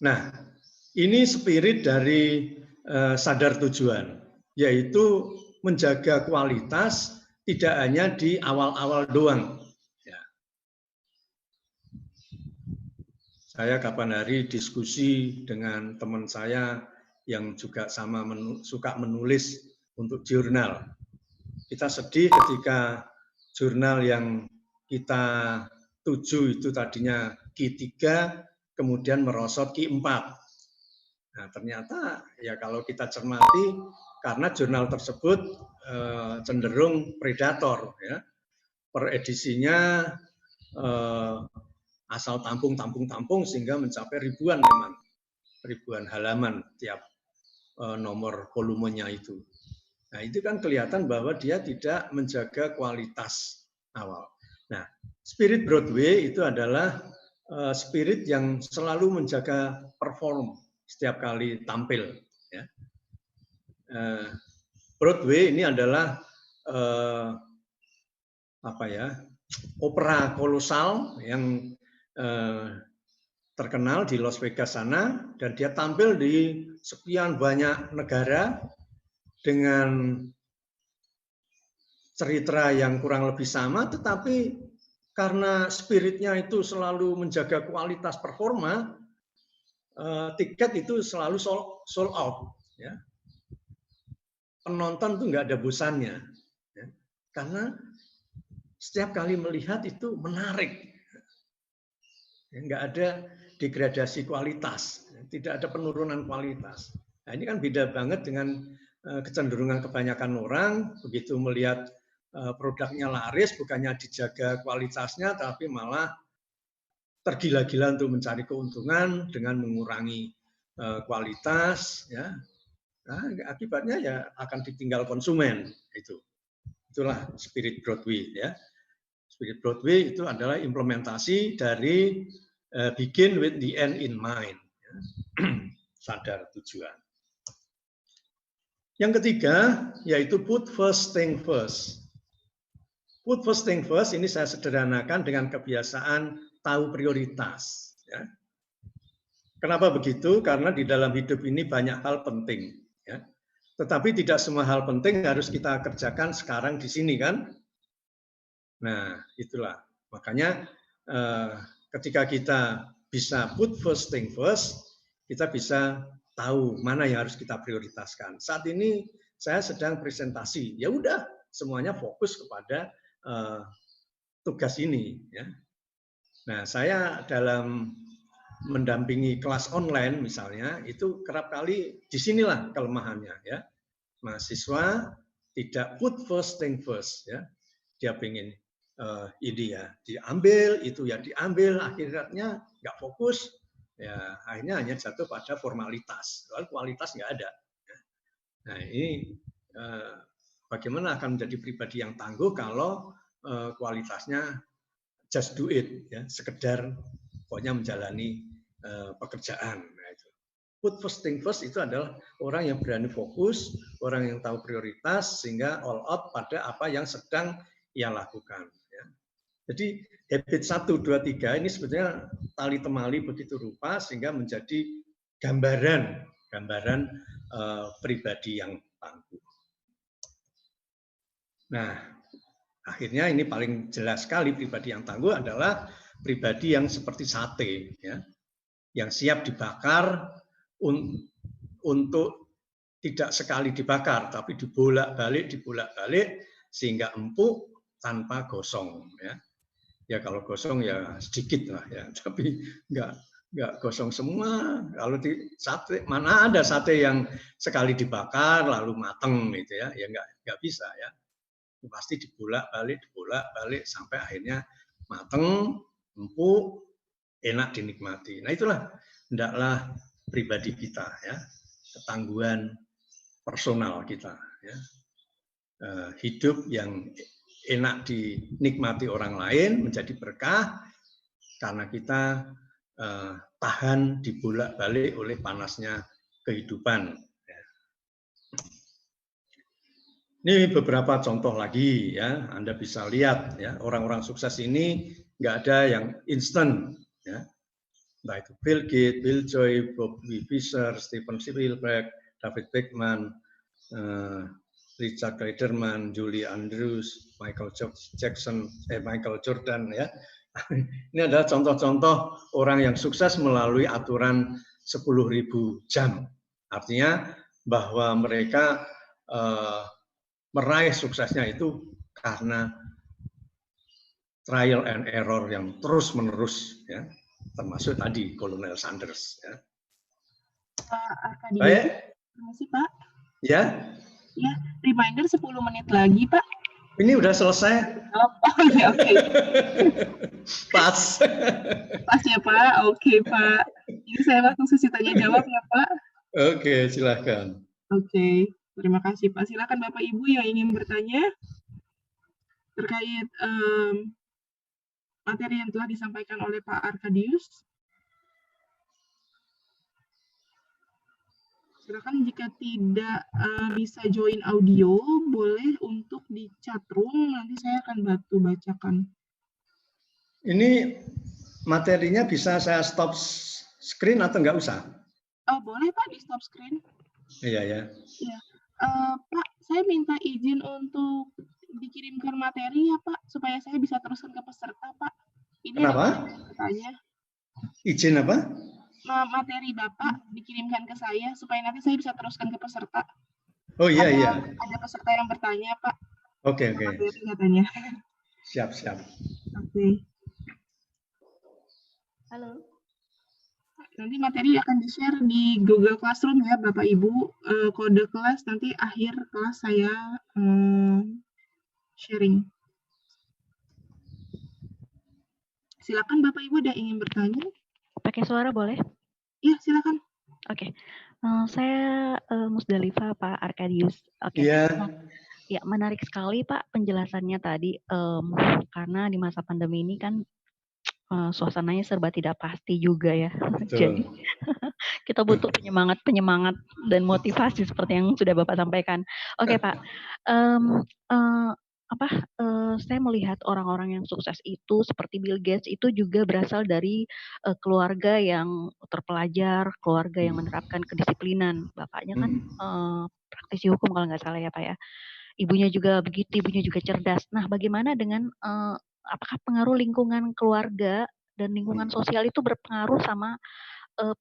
Nah, ini spirit dari sadar tujuan, yaitu menjaga kualitas tidak hanya di awal-awal doang. Saya kapan hari diskusi dengan teman saya yang juga sama suka menulis untuk jurnal. Kita sedih ketika jurnal yang kita tuju itu tadinya Q3, kemudian merosot Q4. Nah, ternyata ya kalau kita cermati, karena jurnal tersebut cenderung predator. Ya. Per edisinya asal tampung sehingga mencapai ribuan memang, ribuan halaman tiap nomor volumenya itu. Nah, itu kan kelihatan bahwa dia tidak menjaga kualitas awal. Nah, spirit Broadway itu adalah spirit yang selalu menjaga perform setiap kali tampil. Ya. Broadway ini adalah opera kolosal yang terkenal di Las Vegas sana, dan dia tampil di sekian banyak negara dengan cerita yang kurang lebih sama, tetapi karena spiritnya itu selalu menjaga kualitas performa, tiket itu selalu sold out. Ya. Penonton tuh nggak ada bosannya, ya. Karena setiap kali melihat itu menarik, ya, nggak ada degradasi kualitas, tidak ada penurunan kualitas. Nah, ini kan beda banget dengan kecenderungan kebanyakan orang begitu melihat produknya laris, bukannya dijaga kualitasnya, tapi malah tergila-gila untuk mencari keuntungan dengan mengurangi kualitas, ya. Nah, akibatnya ya akan ditinggal konsumen. Itulah spirit Broadway, ya. Spirit Broadway itu adalah implementasi dari begin with the end in mind, ya. Sadar tujuan. Yang ketiga yaitu put first thing first. Put first thing first ini saya sederhanakan dengan kebiasaan tahu prioritas, ya. Kenapa begitu? Karena di dalam hidup ini banyak hal penting, ya. Tetapi tidak semua hal penting harus kita kerjakan sekarang di sini, kan? Nah, itulah. Makanya ketika kita bisa put first thing first, kita bisa tahu mana yang harus kita prioritaskan. Saat ini saya sedang presentasi, ya udah semuanya fokus kepada tugas ini, ya. Nah, saya dalam mendampingi kelas online misalnya, itu kerap kali disinilah kelemahannya, ya. Mahasiswa tidak put first thing first, ya. Dia pengen ini ya diambil, itu ya diambil, akhirnya nggak fokus, ya akhirnya hanya jatuh pada formalitas, lalu kualitas nggak ada. Nah, ini bagaimana akan menjadi pribadi yang tangguh kalau kualitasnya just do it, ya, sekedar pokoknya menjalani pekerjaan. Nah, itu. Put first thing first itu adalah orang yang berani fokus, orang yang tahu prioritas, sehingga all out pada apa yang sedang ia lakukan. Ya. Jadi habit 1, 2, 3 ini sebetulnya tali temali begitu rupa sehingga menjadi gambaran pribadi yang tangguh. Nah, akhirnya ini paling jelas sekali pribadi yang tangguh adalah pribadi yang seperti sate, ya, yang siap dibakar untuk tidak sekali dibakar, tapi dibolak-balik sehingga empuk tanpa gosong. Ya, ya kalau gosong ya sedikit lah, ya, tapi nggak gosong semua. Kalau di sate, mana ada sate yang sekali dibakar lalu mateng gitu, ya, ya nggak bisa, ya. Pasti dibolak-balik sampai akhirnya mateng, empuk, enak dinikmati. Nah, itulah hendaklah pribadi kita, ya, ketangguhan personal kita, ya. Hidup yang enak dinikmati orang lain menjadi berkah karena kita tahan dibolak-balik oleh panasnya kehidupan. Ini beberapa contoh lagi, ya, Anda bisa lihat, ya, orang-orang sukses ini nggak ada yang instan, ya. Entah itu Bill Gates, Bill Joy, Bobby Fischer, Steven Spielberg, David Beckman, Richard Kleiderman, Julie Andrews, Michael Jordan, ya. Ini adalah contoh-contoh orang yang sukses melalui aturan 10.000 jam. Artinya bahwa mereka meraih suksesnya itu karena trial and error yang terus-menerus, ya, termasuk tadi Kolonel Sanders, ya. Pak Arkadius, baik, terima kasih Pak. Ya, ya, reminder 10 menit lagi Pak. Ini udah selesai. Oh ya, oke. Pas. Pas ya Pak, oke Pak. Ini saya langsung sesi tanya jawab ya Pak. Oke, silahkan. Oke. Terima kasih Pak. Silakan Bapak Ibu yang ingin bertanya terkait materi yang telah disampaikan oleh Pak Arkadius. Silakan jika tidak bisa join audio, boleh untuk di chat room, nanti saya akan bantu bacakan. Ini materinya bisa saya stop screen atau nggak usah? Oh, boleh Pak di stop screen. Iya ya. Ya. Pak, saya minta izin untuk dikirimkan materi ya Pak, supaya saya bisa teruskan ke peserta Pak. Ini ada Kenapa? bertanya. Izin apa? Materi Bapak dikirimkan ke saya supaya nanti saya bisa teruskan ke peserta. Oh iya, iya. Ada peserta yang bertanya Pak. Oke, oke. Materi katanya. Siap, siap. Oke. Halo. Nanti materi akan di-share di Google Classroom ya Bapak Ibu. Kode kelas nanti akhir kelas saya sharing. Silakan Bapak Ibu ada ingin bertanya? Pakai suara boleh? Iya, silakan. Oke. Saya Musdalifah Pak Arkadius. Oke. Iya. Ya, menarik sekali Pak penjelasannya tadi, karena di masa pandemi ini kan suasananya serba tidak pasti juga ya. Betul. Jadi kita butuh penyemangat dan motivasi seperti yang sudah Bapak sampaikan. Oke Pak, saya melihat orang-orang yang sukses itu seperti Bill Gates itu juga berasal dari keluarga yang terpelajar, keluarga yang menerapkan kedisiplinan. Bapaknya kan praktisi hukum kalau nggak salah ya Pak ya. Ibunya juga begitu, ibunya juga cerdas. Nah, bagaimana dengan apakah pengaruh lingkungan keluarga dan lingkungan sosial itu berpengaruh sama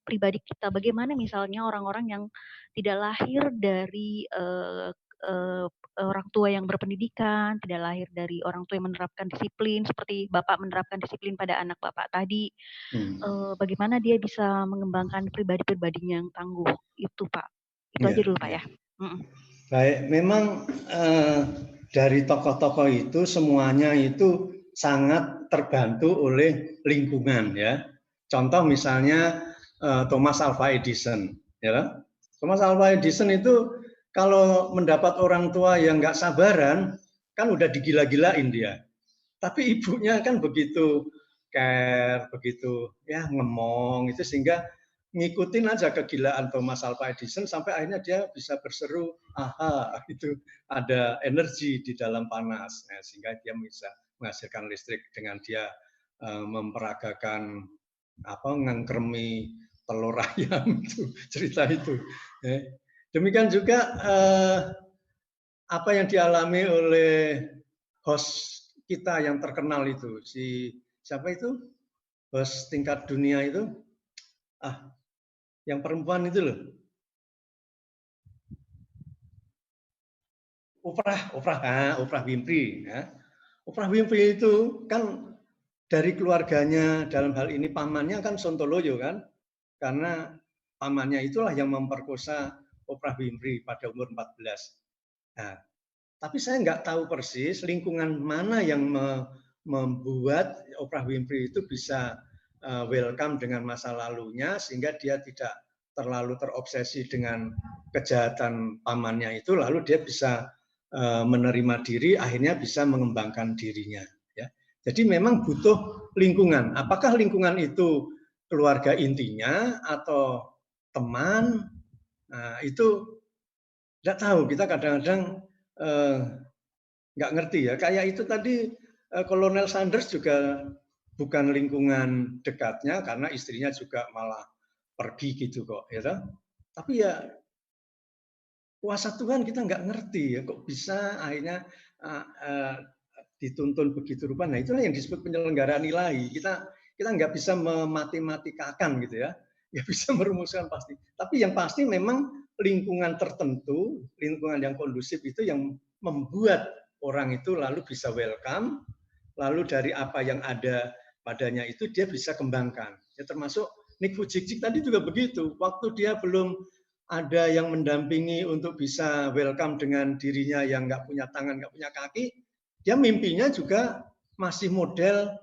pribadi kita? Bagaimana misalnya orang-orang yang tidak lahir dari orang tua yang berpendidikan, tidak lahir dari orang tua yang menerapkan disiplin, seperti Bapak menerapkan disiplin pada anak Bapak tadi, bagaimana dia bisa mengembangkan pribadi-pribadinya yang tangguh? Itu Pak. Itu aja dulu Pak ya. Baik, memang dari tokoh-tokoh itu semuanya itu sangat terbantu oleh lingkungan ya. Contoh misalnya Thomas Alva Edison, ya. Thomas Alva Edison itu kalau mendapat orang tua yang nggak sabaran, kan udah digila-gilain dia. Tapi ibunya kan begitu care, begitu ya ngemong itu sehingga ngikutin aja kegilaan Thomas Alva Edison sampai akhirnya dia bisa berseru, aha, itu ada energi di dalam panas, nah, sehingga dia bisa menghasilkan listrik dengan dia memperagakan ngangkremi telur ayam itu cerita itu. Demikian juga apa yang dialami oleh host kita yang terkenal itu, siapa itu host tingkat dunia itu, yang perempuan itu loh, Oprah Winfrey. Ya. Oprah Winfrey itu kan dari keluarganya dalam hal ini pamannya kan Sontoloyo kan, karena pamannya itulah yang memperkosa Oprah Winfrey pada umur 14. Nah, tapi saya nggak tahu persis lingkungan mana yang membuat Oprah Winfrey itu bisa welcome dengan masa lalunya sehingga dia tidak terlalu terobsesi dengan kejahatan pamannya itu, lalu dia bisa menerima diri, akhirnya bisa mengembangkan dirinya. Ya. Jadi memang butuh lingkungan. Apakah lingkungan itu keluarga intinya atau teman? Nah, itu tidak tahu. Kita kadang-kadang nggak ngerti ya. Kayak itu tadi Kolonel Sanders juga bukan lingkungan dekatnya karena istrinya juga malah pergi gitu kok, ya toh? Tapi ya kuasa Tuhan kita nggak ngerti ya, kok bisa akhirnya dituntun begitu rupa. Nah itulah yang disebut penyelenggaraan ilahi. Kita nggak bisa mematematikakan gitu ya, nggak bisa merumuskan pasti. Tapi yang pasti memang lingkungan tertentu, lingkungan yang kondusif itu yang membuat orang itu lalu bisa welcome, lalu dari apa yang ada padanya itu dia bisa kembangkan. Ya termasuk Nick Vujicic tadi juga begitu. Waktu dia belum ada yang mendampingi untuk bisa welcome dengan dirinya yang nggak punya tangan, nggak punya kaki, dia mimpinya juga masih model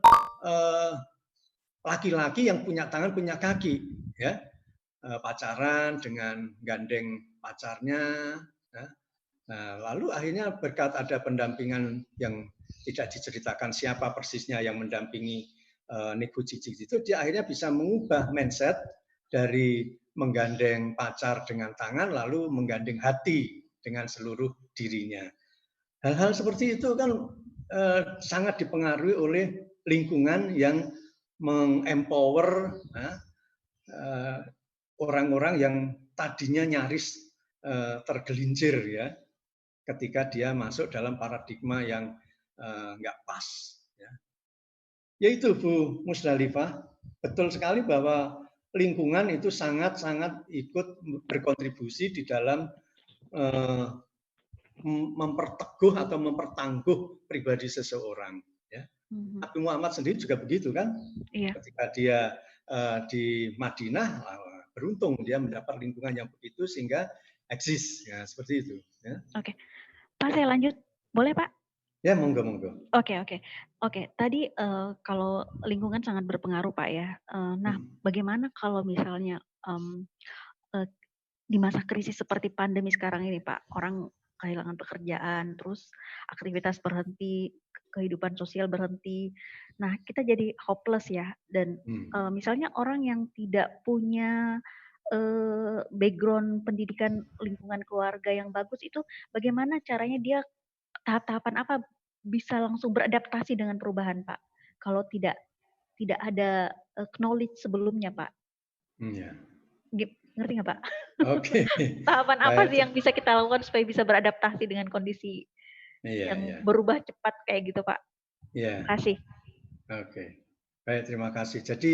laki-laki yang punya tangan, punya kaki, ya pacaran dengan gandeng pacarnya. Nah, lalu akhirnya berkat ada pendampingan yang tidak diceritakan siapa persisnya yang mendampingi Nick Vujicic itu, dia akhirnya bisa mengubah mindset dari menggandeng pacar dengan tangan lalu menggandeng hati dengan seluruh dirinya. Hal-hal seperti itu kan sangat dipengaruhi oleh lingkungan yang mengempower orang-orang yang tadinya nyaris tergelincir ya. ketika dia masuk dalam paradigma yang nggak pas. Ya. Yaitu Bu Musdalifah, betul sekali bahwa lingkungan itu sangat-sangat ikut berkontribusi di dalam memperteguh atau mempertangguh pribadi seseorang. Ya. Nabi Muhammad sendiri juga begitu kan? Iya. Ketika dia di Madinah, beruntung dia mendapat lingkungan yang begitu sehingga eksis. Ya, seperti itu. Ya. Oke, Pak saya lanjut, boleh Pak? Ya, monggo, monggo. Oke. Tadi kalau lingkungan sangat berpengaruh Pak ya. Nah, bagaimana kalau misalnya di masa krisis seperti pandemi sekarang ini Pak, orang kehilangan pekerjaan, terus aktivitas berhenti, kehidupan sosial berhenti. Nah, kita jadi hopeless ya. Dan misalnya orang yang tidak punya background pendidikan lingkungan keluarga yang bagus itu, bagaimana caranya dia tahap-tahapan apa bisa langsung beradaptasi dengan perubahan Pak? Kalau tidak ada knowledge sebelumnya Pak. Ya. Ngerti nggak Pak? Oke. Tahapan apa sih yang bisa kita lakukan supaya bisa beradaptasi dengan kondisi yang berubah cepat kayak gitu Pak? Iya. Terima kasih. Oke. Baik, terima kasih. Jadi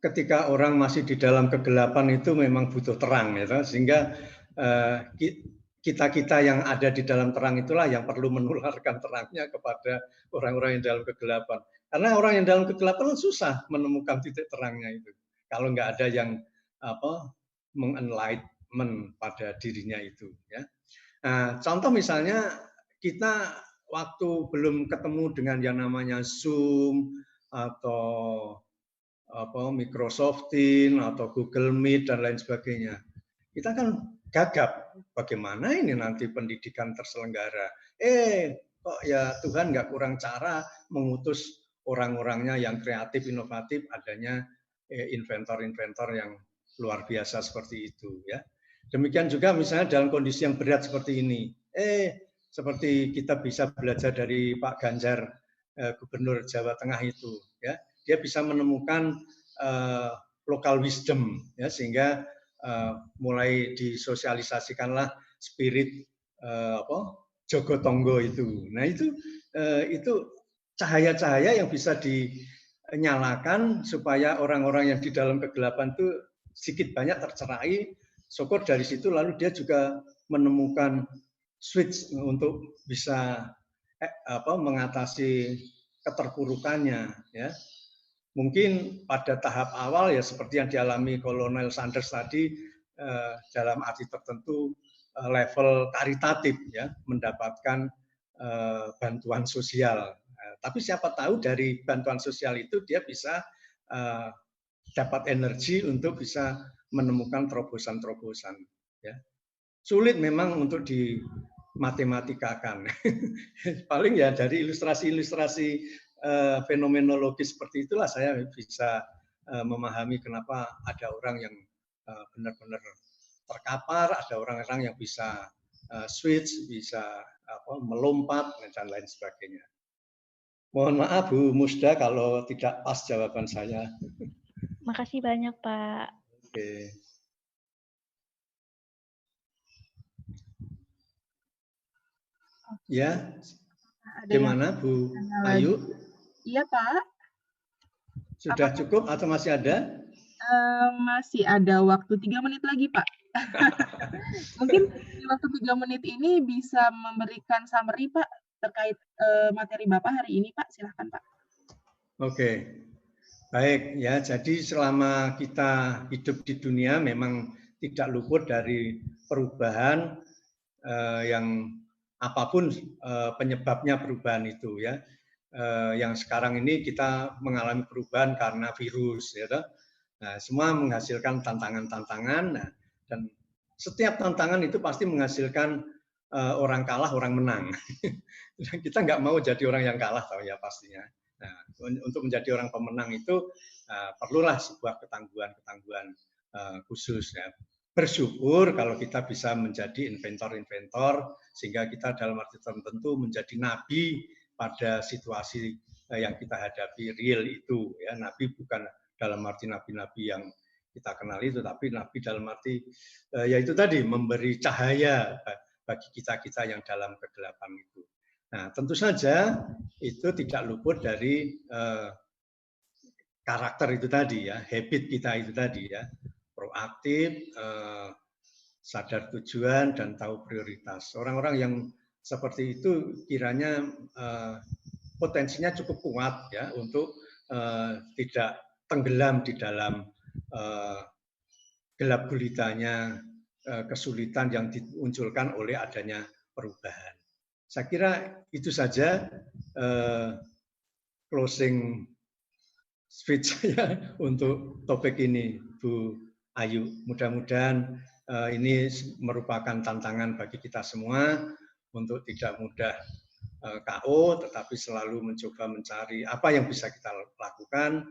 ketika orang masih di dalam kegelapan itu memang butuh terang, ya, sehingga kita yang ada di dalam terang itulah yang perlu menularkan terangnya kepada orang-orang yang dalam kegelapan. Karena orang yang dalam kegelapan susah menemukan titik terangnya itu. Kalau nggak ada yang mengenlightenment pada dirinya itu. Ya. Nah, contoh misalnya kita waktu belum ketemu dengan yang namanya Zoom atau Microsoft Teams atau Google Meet dan lain sebagainya. Kita kan gagap, bagaimana ini nanti pendidikan terselenggara. Kok ya Tuhan nggak kurang cara mengutus orang-orangnya yang kreatif, inovatif, adanya inventor-inventor yang luar biasa seperti itu. Ya. Demikian juga misalnya dalam kondisi yang berat seperti ini. Seperti kita bisa belajar dari Pak Ganjar, Gubernur Jawa Tengah itu. Ya. Dia bisa menemukan local wisdom, ya, sehingga mulai disosialisasikanlah spirit Jogotongo itu. Nah itu cahaya-cahaya yang bisa dinyalakan supaya orang-orang yang di dalam kegelapan itu sedikit banyak tercerai. Syukur dari situ lalu dia juga menemukan switch untuk bisa mengatasi keterpurukannya. Ya. Mungkin pada tahap awal ya seperti yang dialami Kolonel Sanders tadi dalam arti tertentu level karitatif ya mendapatkan bantuan sosial. Tapi siapa tahu dari bantuan sosial itu dia bisa dapat energi untuk bisa menemukan terobosan-terobosan. Ya. Sulit memang untuk dimatematika-kan. Paling ya dari ilustrasi-ilustrasi fenomenologi seperti itulah saya bisa memahami kenapa ada orang yang benar-benar terkapar, ada orang-orang yang bisa switch, bisa melompat dan lain sebagainya. Mohon maaf Bu Musda kalau tidak pas jawaban saya. Makasih banyak Pak. Oke. Ya, gimana Bu Ayu? Iya Pak. Sudah cukup atau masih ada? Masih ada waktu 3 menit lagi Pak. Mungkin di waktu 3 menit ini bisa memberikan summary Pak terkait materi Bapak hari ini Pak, silahkan Pak. Oke, baik ya. Jadi selama kita hidup di dunia memang tidak luput dari perubahan yang apapun penyebabnya perubahan itu ya. Yang sekarang ini kita mengalami perubahan karena virus, ya. Nah, semua menghasilkan tantangan-tantangan, dan setiap tantangan itu pasti menghasilkan orang kalah, orang menang. Kita nggak mau jadi orang yang kalah, tahu ya pastinya. Nah, untuk menjadi orang pemenang itu perlulah sebuah ketangguhan khusus, ya. Bersyukur kalau kita bisa menjadi inventor-inventor sehingga kita dalam arti tertentu menjadi nabi pada situasi yang kita hadapi real itu, ya. Nabi bukan dalam arti nabi-nabi yang kita kenali, tetapi nabi dalam arti yaitu tadi memberi cahaya bagi kita-kita yang dalam kegelapan itu. Nah, tentu saja itu tidak luput dari karakter itu tadi ya, habit kita itu tadi ya, proaktif, sadar tujuan dan tahu prioritas. Orang-orang yang seperti itu kiranya potensinya cukup kuat ya untuk tidak tenggelam di dalam gelap gulitanya kesulitan yang dimunculkan oleh adanya perubahan. Saya kira itu saja closing speech saya untuk topik ini, Bu Ayu. Mudah-mudahan ini merupakan tantangan bagi kita semua untuk tidak mudah KO, tetapi selalu mencoba mencari apa yang bisa kita lakukan,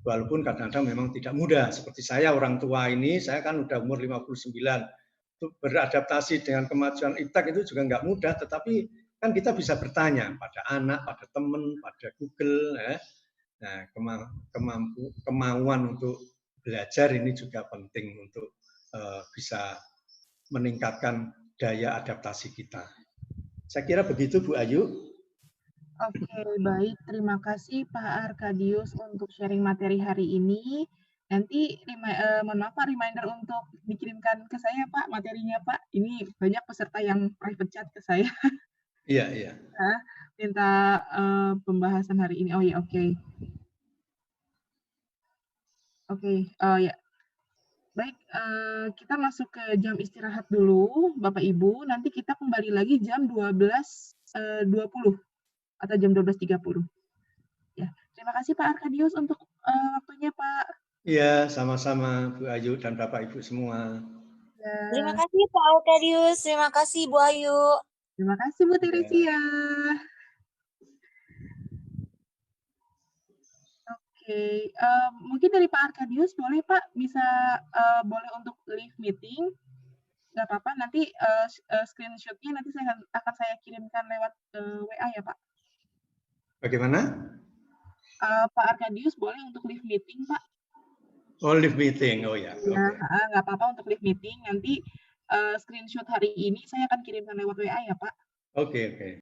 walaupun kadang-kadang memang tidak mudah. Seperti saya, orang tua ini, saya kan udah umur 59, untuk beradaptasi dengan kemajuan iptek itu juga nggak mudah, tetapi kan kita bisa bertanya pada anak, pada teman, pada Google, ya. Nah, kemauan untuk belajar ini juga penting untuk bisa meningkatkan daya adaptasi kita. Saya kira begitu, Bu Ayu. Oke, baik. Terima kasih Pak Arkadius untuk sharing materi hari ini. Nanti, mohon maaf Pak, reminder untuk dikirimkan ke saya Pak, materinya Pak. Ini banyak peserta yang private chat ke saya. Iya, iya. Minta pembahasan hari ini. Oh ya, oke. Oke, ya. Baik, kita masuk ke jam istirahat dulu, Bapak Ibu. Nanti kita kembali lagi jam 12.20 atau jam 12.30. Ya, terima kasih Pak Arkadius untuk waktunya Pak. Iya, sama-sama Bu Ayu dan Bapak Ibu semua. Ya. Terima kasih Pak Arkadius, terima kasih Bu Ayu. Terima kasih Bu Teresia. Oke, mungkin dari Pak Arkadius boleh Pak, bisa boleh untuk live meeting, nggak apa-apa, nanti screenshot-nya nanti akan saya kirimkan lewat WA ya Pak. Bagaimana? Pak Arkadius boleh untuk live meeting Pak? Oh, live meeting, oh ya. Ya, nggak apa-apa untuk live meeting, nanti screenshot hari ini saya akan kirimkan lewat WA ya Pak. Oke.